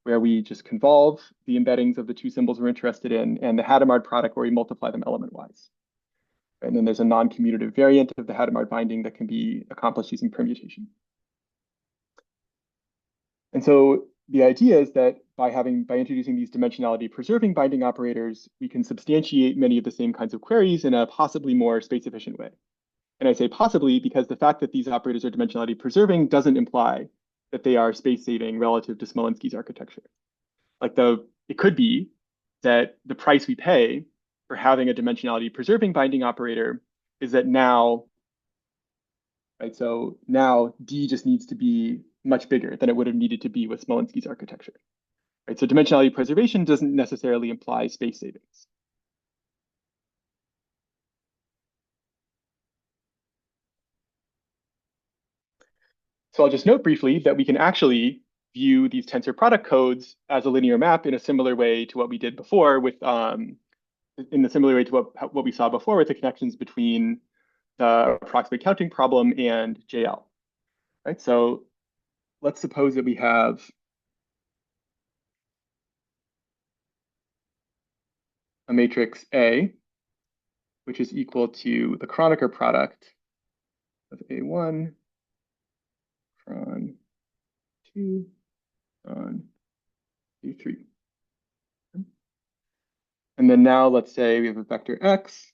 where we just convolve the embeddings of the two symbols we're interested in, and the Hadamard product, where we multiply them element-wise. And then there's a non-commutative variant of the Hadamard binding that can be accomplished using permutation. And so the idea is that by introducing these dimensionality preserving binding operators, we can substantiate many of the same kinds of queries in a possibly more space efficient way. And I say possibly because the fact that these operators are dimensionality preserving doesn't imply that they are space saving relative to Smolenski's architecture. Like it could be that the price we pay for having a dimensionality preserving binding operator is that now, right? So now D just needs to be much bigger than it would have needed to be with Smolenski's architecture. Right? So dimensionality preservation doesn't necessarily imply space savings. So I'll just note briefly that we can actually view these tensor product codes as a linear map in a similar way to what we did before with in the similar way to what we saw before with the connections between the approximate counting problem and JL. Right? So let's suppose that we have a matrix A, which is equal to the Kronecker product of A1, Kron 2, Kron A3. And then now let's say we have a vector X,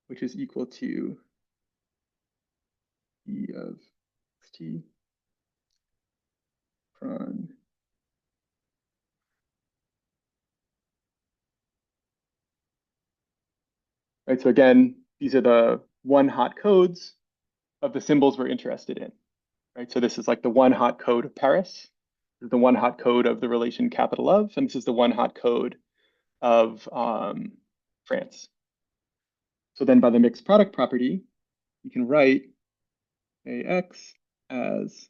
which is equal to E of xt Kron. Right, so again, these are the one hot codes of the symbols we're interested in. Right, so this is like the one hot code of Paris, the one hot code of the relation capital of, and this is the one hot code of France. So then by the mixed product property, you can write AX as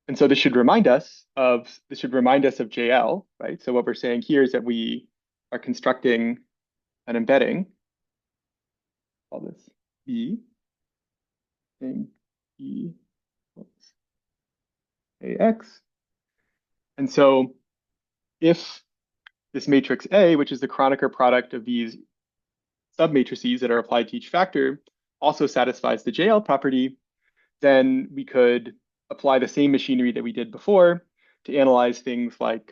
And so this should remind us of JL, right? So what we're saying here is that we are constructing an embedding, call this E, and E plus AX. And so if this matrix A, which is the Kronecker product of these submatrices that are applied to each factor, also satisfies the JL property, then we could apply the same machinery that we did before to analyze things like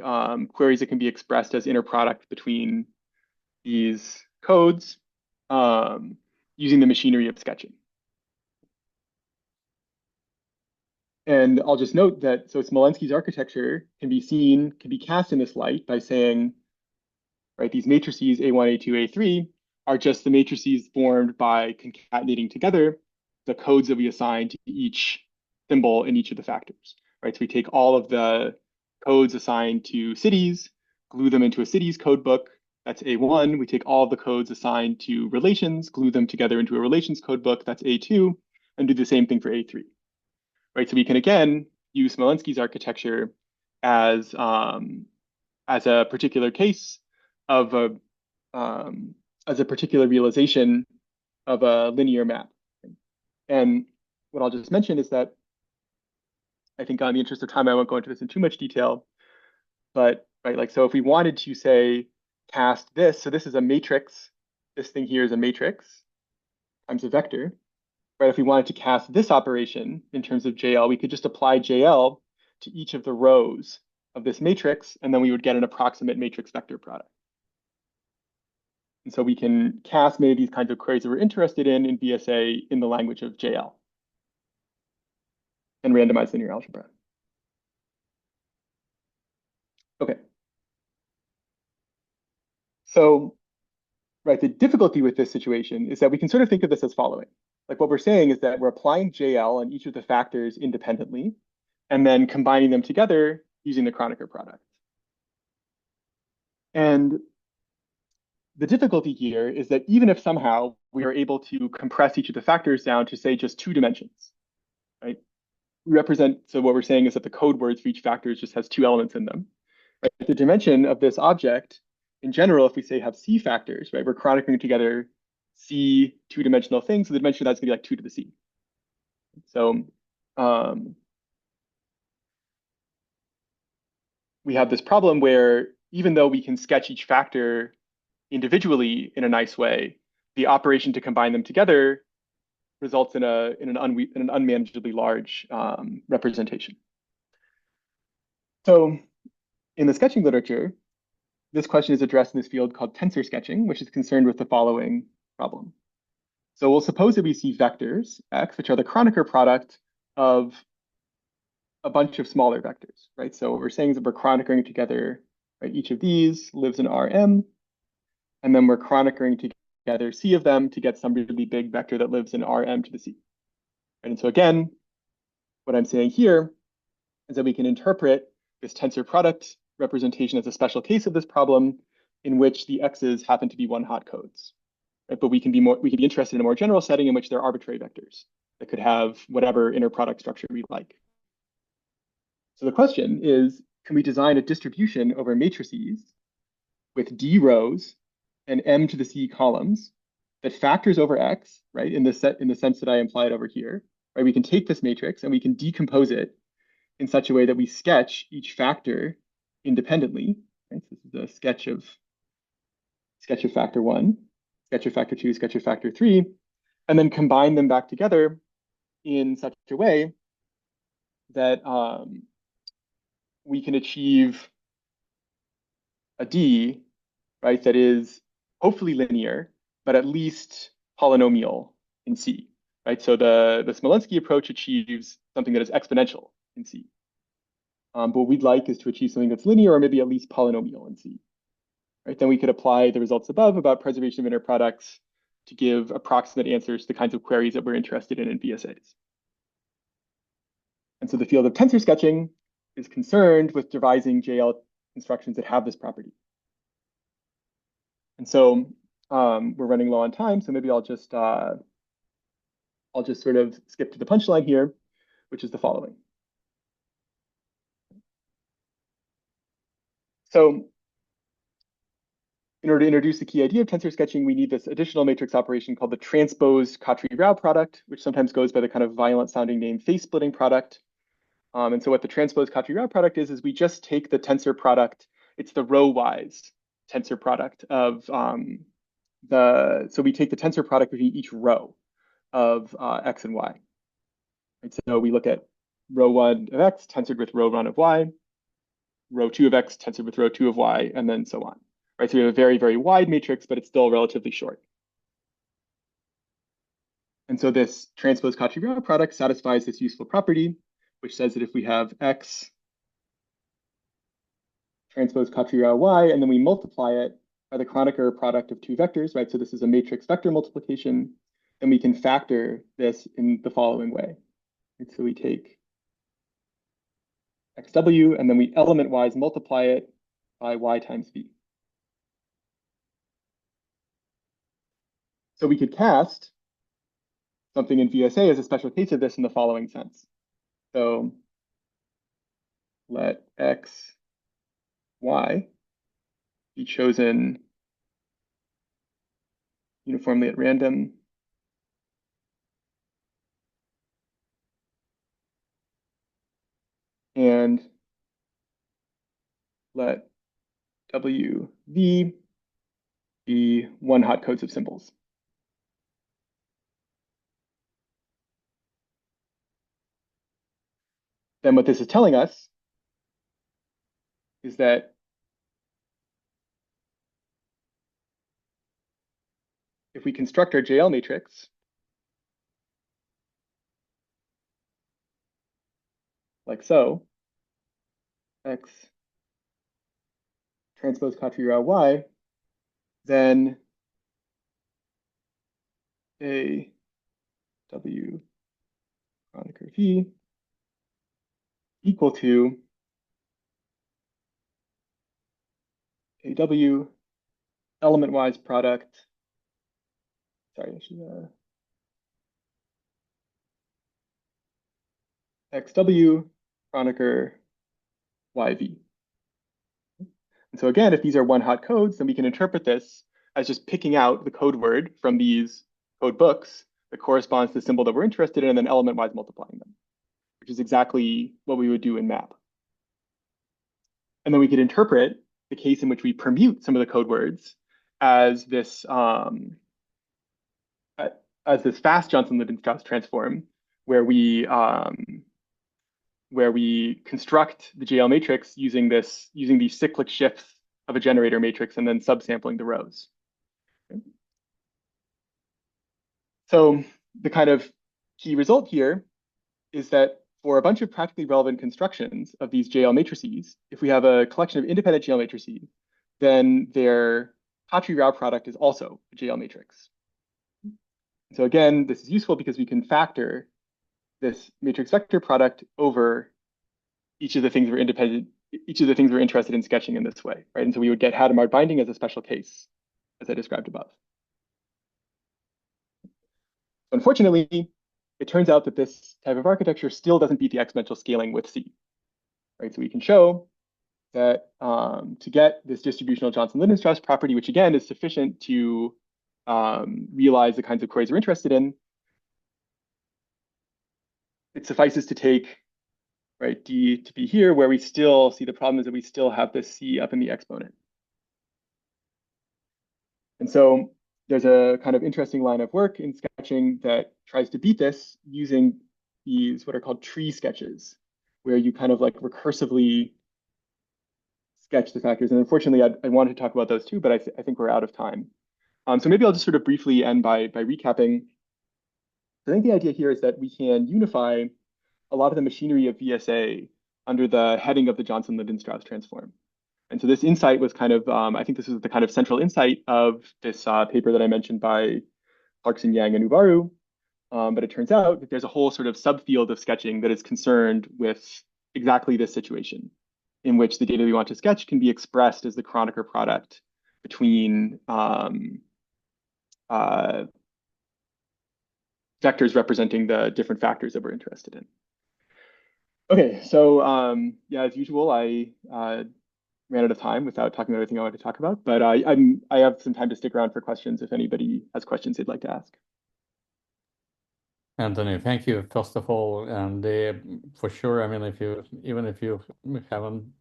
queries that can be expressed as inner product between these codes using the machinery of sketching. And I'll just note that, so Smolensky's architecture can be cast in this light by saying, right, these matrices A1, A2, A3 are just the matrices formed by concatenating together the codes that we assign to each symbol in each of the factors, right? So we take all of the codes assigned to cities, glue them into a cities code book, that's A1. We take all of the codes assigned to relations, glue them together into a relations code book, that's A2, and do the same thing for A3, right? So we can again use Smolensky's architecture as a particular case of as a particular realization of a linear map. And what I'll just mention is that I think in the interest of time, I won't go into this in too much detail, but right, like, so if we wanted to say cast this, so this is a matrix, this thing here is a matrix times a vector, right? If we wanted to cast this operation in terms of JL, we could just apply JL to each of the rows of this matrix, and then we would get an approximate matrix vector product. And so we can cast many of these kinds of queries that we're interested in VSA in the language of JL and randomized linear algebra. Okay. So, right, the difficulty with this situation is that we can sort of think of this as following. Like what we're saying is that we're applying JL on each of the factors independently and then combining them together using the Kronecker product. And the difficulty here is that even if somehow we are able to compress each of the factors down to say just 2 dimensions, right? So what we're saying is that the code words for each factor just has 2 elements in them. Right? The dimension of this object, in general, if we say have C factors, right, we're chronicling together C 2-dimensional things, so the dimension of that's gonna be like 2 to the C. So we have this problem where even though we can sketch each factor individually in a nice way, the operation to combine them together results in an unmanageably large representation. So in the sketching literature, this question is addressed in this field called tensor sketching, which is concerned with the following problem. So we'll suppose that we see vectors, x, which are the Kronecker product of a bunch of smaller vectors, right? So what we're saying is that we're Kroneckering together, right? Each of these lives in Rm, and then we're Kroneckering together C of them to get some really big vector that lives in Rm to the C. And so again, what I'm saying here is that we can interpret this tensor product representation as a special case of this problem in which the x's happen to be one-hot codes. Right? But we can be interested in a more general setting in which there are arbitrary vectors that could have whatever inner product structure we like. So the question is, can we design a distribution over matrices with D rows and M to the C columns that factors over X, right? In the sense that I implied over here, right? We can take this matrix and we can decompose it in such a way that we sketch each factor independently. Right? So this is a sketch of factor 1, sketch of factor 2, sketch of factor 3, and then combine them back together in such a way that we can achieve a D, right, that is hopefully linear, but at least polynomial in C, right? So the Smolensky approach achieves something that is exponential in C. But what we'd like is to achieve something that's linear or maybe at least polynomial in C. Right? Then we could apply the results above about preservation of inner products to give approximate answers to the kinds of queries that we're interested in VSAs. And so the field of tensor sketching is concerned with devising JL constructions that have this property. And so we're running low on time, so maybe I'll just sort of skip to the punchline here, which is the following. So in order to introduce the key idea of tensor sketching, we need this additional matrix operation called the transposed Cauchy-Rao product, which sometimes goes by the kind of violent sounding name face-splitting product. And so what the transposed Cauchy-Rao product is we just take the tensor product. It's the row-wise tensor product of so we take the tensor product between each row of x and y. And so we look at row one of x tensored with row one of y, row two of x tensored with row two of y, and then so on. Right, so we have a very, very wide matrix, but it's still relatively short. And so this transposed Cauchy-Rao product satisfies this useful property, which says that if we have x transpose Cauchy-Rao y, and then we multiply it by the Kronecker product of two vectors, right? So this is a matrix vector multiplication, and we can factor this in the following way. Right? So we take xw, and then we element-wise multiply it by y times v. So we could cast something in VSA as a special case of this in the following sense. So let x, y be chosen uniformly at random and let w, v be one-hot codes of symbols. Then what this is telling us is that if we construct our JL matrix like so, x transpose Cauchy-Rao y, then a w Kronecker v equal to a w element-wise product. Sorry, I should xw Kronecker yv. And so again, if these are one-hot codes, then we can interpret this as just picking out the code word from these code books that corresponds to the symbol that we're interested in, and then element-wise multiplying them, which is exactly what we would do in map. And then we could interpret the case in which we permute some of the code words as this fast Johnson-Lipton-Strauss transform, where we construct the JL matrix using these cyclic shifts of a generator matrix and then subsampling the rows. Okay. So the kind of key result here is that for a bunch of practically relevant constructions of these JL matrices, if we have a collection of independent JL matrices, then their Cauchy-Rao product is also a JL matrix. So again, this is useful because we can factor this matrix vector product over each of the things we're interested in sketching in this way, right? And so we would get Hadamard binding as a special case, as I described above. Unfortunately, it turns out that this type of architecture still doesn't beat the exponential scaling with C, right? So we can show that to get this distributional Johnson-Lipton-Strauss property, which again is sufficient to realize the kinds of queries we're interested in, it suffices to take right d to be here, where we still see the problem is that we still have this C up in the exponent. And so there's a kind of interesting line of work in sketching that tries to beat this using these what are called tree sketches, where you kind of like recursively sketch the factors. And unfortunately, I wanted to talk about those too, but I think we're out of time. So maybe I'll just sort of briefly end by recapping. I think the idea here is that we can unify a lot of the machinery of VSA under the heading of the Johnson-Lipton-Strauss transform. And so this insight was kind of, I think this was the kind of central insight of this paper that I mentioned by Clarkson, Yang, and Ubaru. But it turns out that there's a whole sort of subfield of sketching that is concerned with exactly this situation, in which the data we want to sketch can be expressed as the Kronecker product between vectors representing the different factors that we're interested in. Okay, so yeah, as usual, I ran out of time without talking about everything I wanted to talk about. But I have some time to stick around for questions if anybody has questions they'd like to ask. Anthony, thank you first of all, and for sure. I mean, if you even if you haven't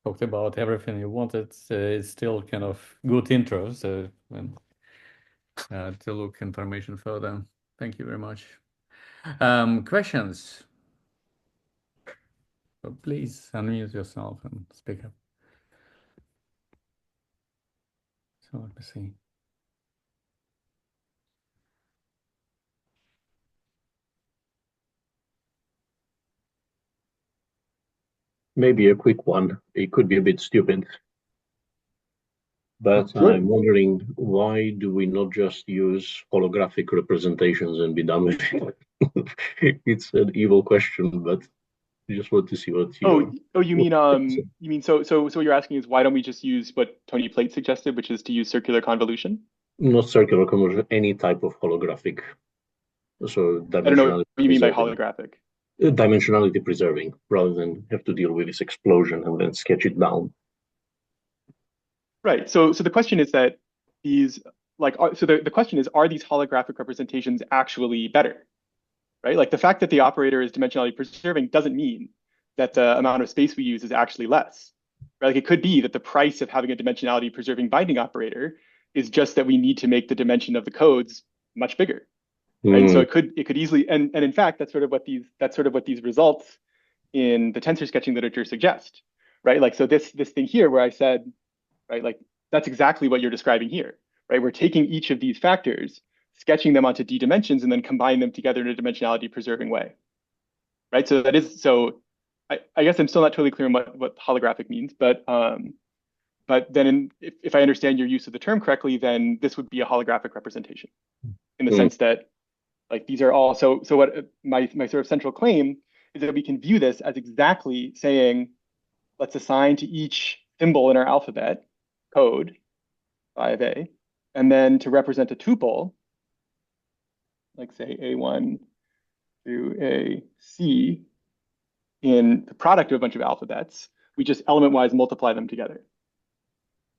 talked about everything you wanted, it's still kind of good intro. So and to look information further. Thank you very much. Questions? So please unmute yourself and speak up. So let me see. Maybe a quick one. It could be a bit stupid, but Sure. I'm wondering, why do we not just use holographic representations and be done with it? It's an evil question, but I just want to see what Oh, your oh, you mean so what you're asking is why don't we just use what Tony Plate suggested, which is to use circular convolution? not circular conversion, any type of holographic, so I don't know what dimensionality you mean by preserving, holographic. dimensionality preserving, rather than have to deal with this explosion and then sketch it down. Right. So the question is that these the question is, are these holographic representations actually better? Right? Like the fact that the operator is dimensionality preserving doesn't mean that the amount of space we use is actually less. Right? Like it could be that the price of having a dimensionality preserving binding operator is just that we need to make the dimension of the codes much bigger. Right. And so Hmm. it could easily and in fact that's sort of what these results in the tensor sketching literature suggest. Right. Like so this thing here where I said, right, like that's exactly what you're describing here. Right. We're taking each of these factors, sketching them onto d dimensions, and then combine them together in a dimensionality preserving way. Right. So that is so I guess I'm still not totally clear on what holographic means, but then if I understand your use of the term correctly, then this would be a holographic representation in the Hmm. sense that like these are all so what my sort of central claim is that we can view this as exactly saying, let's assign to each symbol in our alphabet code phi of a, and then to represent a tuple, like say A1 through AC in the product of a bunch of alphabets, we just element-wise multiply them together.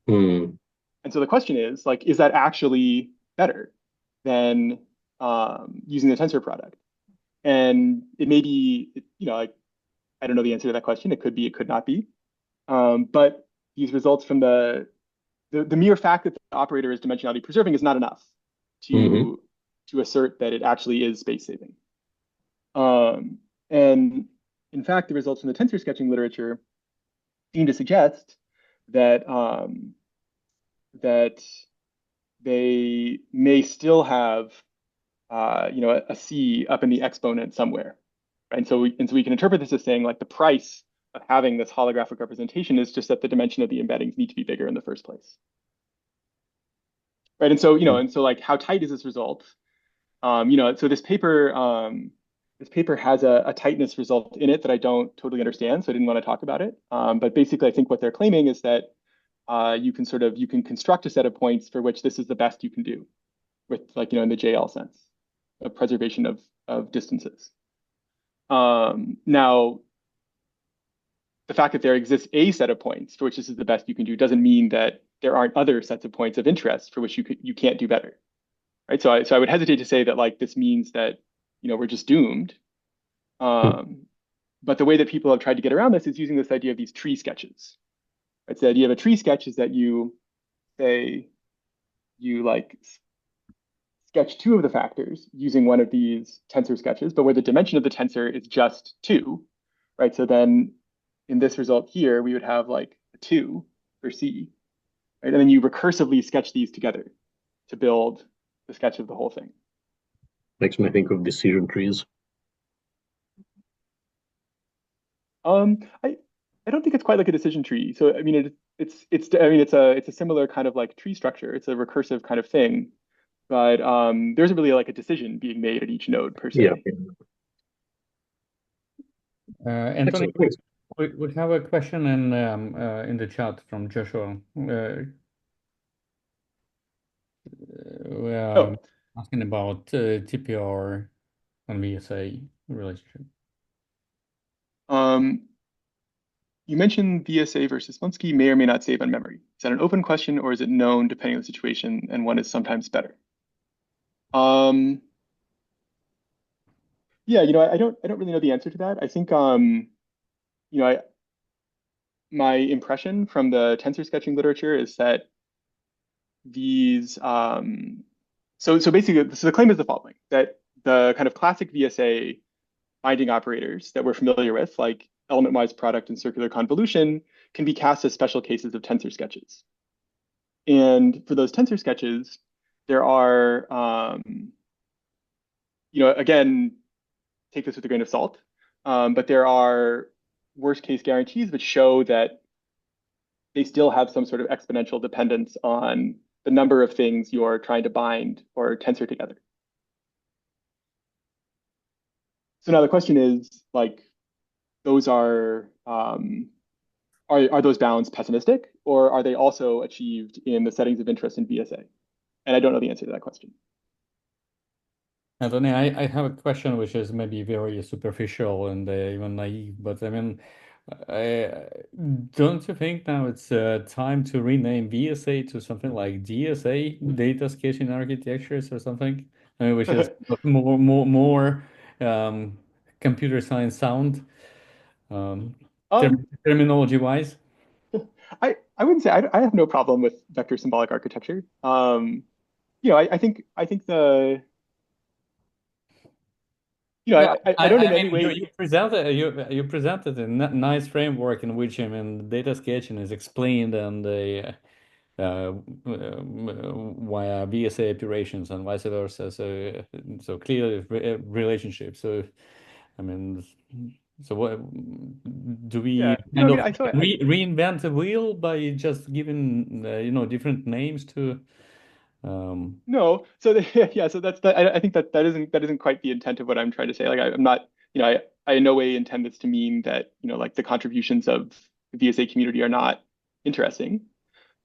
Hmm. And so the question is, like, is that actually better than using the tensor product? And it may be, like, I don't know the answer to that question. It could be, it could not be. But these results from the mere fact that the operator is dimensionality preserving is not enough Hmm. to assert that it actually is space saving. And in fact, the results from the tensor sketching literature seem to suggest that that they may still have a c up in the exponent somewhere, right? And so we can interpret this as saying like the price of having this holographic representation is just that the dimension of the embeddings need to be bigger in the first place, right? And so like how tight is this result? So this paper has a tightness result in it that I don't totally understand, so I didn't want to talk about it. But basically, I think what they're claiming is that you can construct a set of points for which this is the best you can do with like in the JL sense of preservation of distances. Now, the fact that there exists a set of points for which this is the best you can do doesn't mean that there aren't other sets of points of interest for which you can't do better, right? So I would hesitate to say that like this means that we're just doomed. Um, but the way that people have tried to get around this is using this idea of these tree sketches. Right? So the idea of a tree sketch is that you say you like sketch two of the factors using one of these tensor sketches, but where the dimension of the tensor is just two, right? So then in this result here, we would have like a two for C, right? And then you recursively sketch these together to build the sketch of the whole thing. Makes me think of decision trees. I don't think it's quite like a decision tree. So I mean it's a similar kind of like tree structure. It's a recursive kind of thing, but there isn't really like a decision being made at each node per Yeah. se. Anthony, Excellent. Thanks. we have a question in the chat from Joshua. We are Oh, asking about TPR and VSA relationship. um, You mentioned VSA versus Linsky may or may not save on memory. Is that an open question or is it known depending on the situation and one is sometimes better? Um, yeah, I don't really know the answer to that. I think you know, my impression from the tensor sketching literature is that these so basically so the claim is the following, that the kind of classic VSA binding operators that we're familiar with, like element-wise product and circular convolution, can be cast as special cases of tensor sketches. And for those tensor sketches, there are, again, take this with a grain of salt, but there are worst case guarantees which show that they still have some sort of exponential dependence on the number of things you're trying to bind or tensor together. So now the question is, like, those are those bounds pessimistic, or are they also achieved in the settings of interest in VSA? And I don't know the answer to that question. Anthony, I have a question which is maybe very superficial and even naive, but I mean, I, don't you think now it's time to rename VSA to something like DSA, data sketching architectures or something? I mean, which is more um, computer science sound, um, Um, terminology wise. I wouldn't say I have no problem with vector symbolic architecture. I think Yeah, I don't in I any mean, way. you presented a nice framework in which I mean data sketching is explained and via VSA operations and vice versa. So clearly relationship. So I mean, so what do we Yeah, kind I mean, of reinvent the wheel by just giving different names to um no. So yeah, so that's that. I think that isn't quite the intent of what I'm trying to say. Like I'm not, I in no way intend this to mean that like the contributions of the VSA community are not interesting.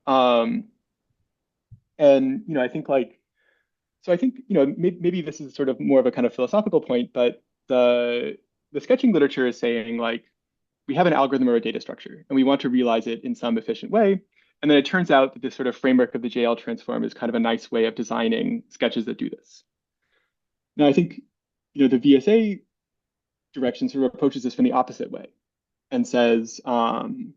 Um, and I think like so I think maybe this is sort of more of a kind of philosophical point, but the sketching literature is saying like we have an algorithm or a data structure and we want to realize it in some efficient way. And then it turns out that this sort of framework of the JL transform is kind of a nice way of designing sketches that do this. Now, I think, the VSA direction sort of approaches this from the opposite way and says, I'm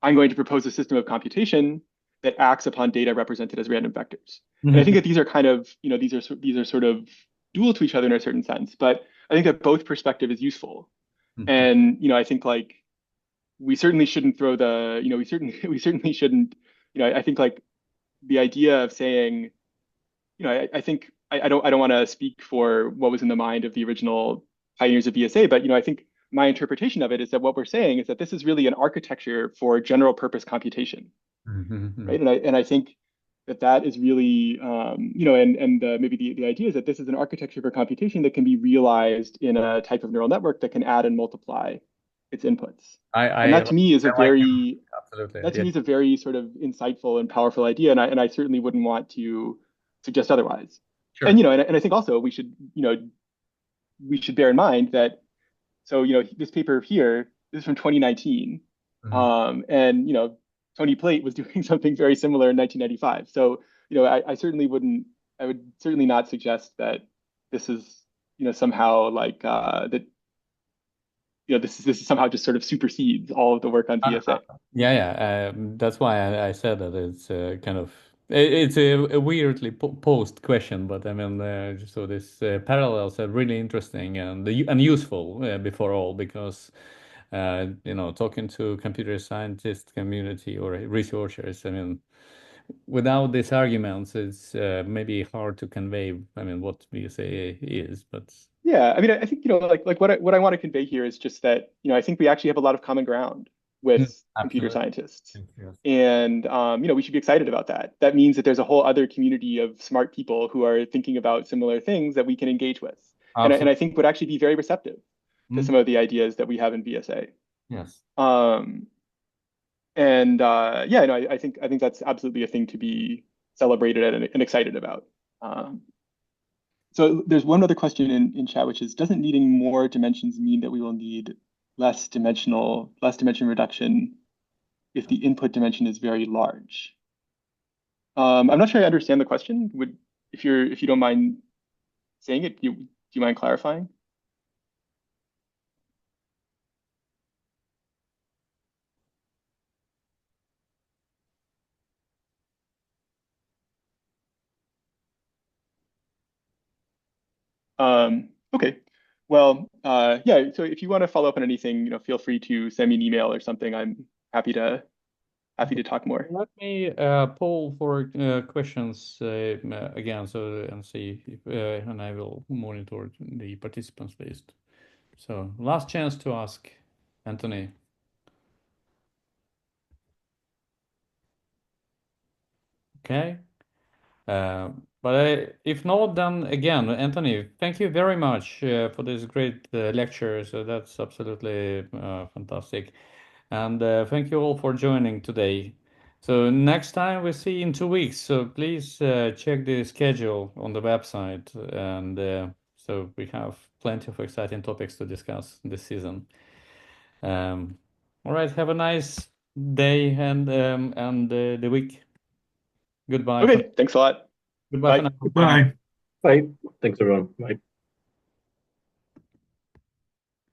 going to propose a system of computation that acts upon data represented as random vectors. And I think that these are kind of, these are sort of dual to each other in a certain sense, but I think that both perspective is useful. And, I think like we certainly shouldn't throw the, we certainly shouldn't, I think like the idea of saying, I think I don't want to speak for what was in the mind of the original pioneers of VSA, but I think my interpretation of it is that what we're saying is that this is really an architecture for general purpose computation, right? And I think that is really, and maybe the idea is that this is an architecture for computation that can be realized in a type of neural network that can add and multiply its inputs. And I like him absolutely. that to Yeah, me is a very sort of insightful and powerful idea, and I certainly wouldn't want to suggest otherwise. And sure. and I think also we should bear in mind that this paper here, this is from 2019, Mhm. and Tony Plate was doing something very similar in 1995. So I would certainly not suggest that this is somehow like that this is somehow just sort of supersedes all of the work on VSA. Yeah, yeah. That's why I said that it's kind of it's a weirdly posed question, but I mean, so this parallels are really interesting and useful before all because talking to computer scientist community or researchers, I mean, without these arguments, it's maybe hard to convey. I mean, what VSA is, but Yeah, I mean, I think like what I want to convey here is just that I think we actually have a lot of common ground with computer absolutely. scientists, Yes. and we should be excited about that. That means that there's a whole other community of smart people who are thinking about similar things that we can engage with, and I Absolutely. think would actually be very receptive to some of the ideas that we have in VSA. Yes. Um, and yeah, no, I think that's absolutely a thing to be celebrated and excited about. Um, so there's one other question in chat, which is, doesn't needing more dimensions mean that we will need less dimension reduction if the input dimension is very large. I'm not sure I understand the question. If you don't mind saying it, do you mind clarifying? Okay. Well, yeah. So if you want to follow up on anything, feel free to send me an email or something. I'm happy to talk more. Let me poll for questions again, so and see if, and I will monitor the participants list. So last chance to ask, Anthony. Okay. But if not, then again, Anthony, thank you very much for this great lecture. So that's absolutely fantastic. And thank you all for joining today. So next time we see in 2 weeks. So please check the schedule on the website. And so we have plenty of exciting topics to discuss this season. Um, all right. Have a nice day and the week. Goodbye for Okay. Thanks a lot. goodbye for Bye. now. Goodbye. Bye. Thanks, everyone. Bye.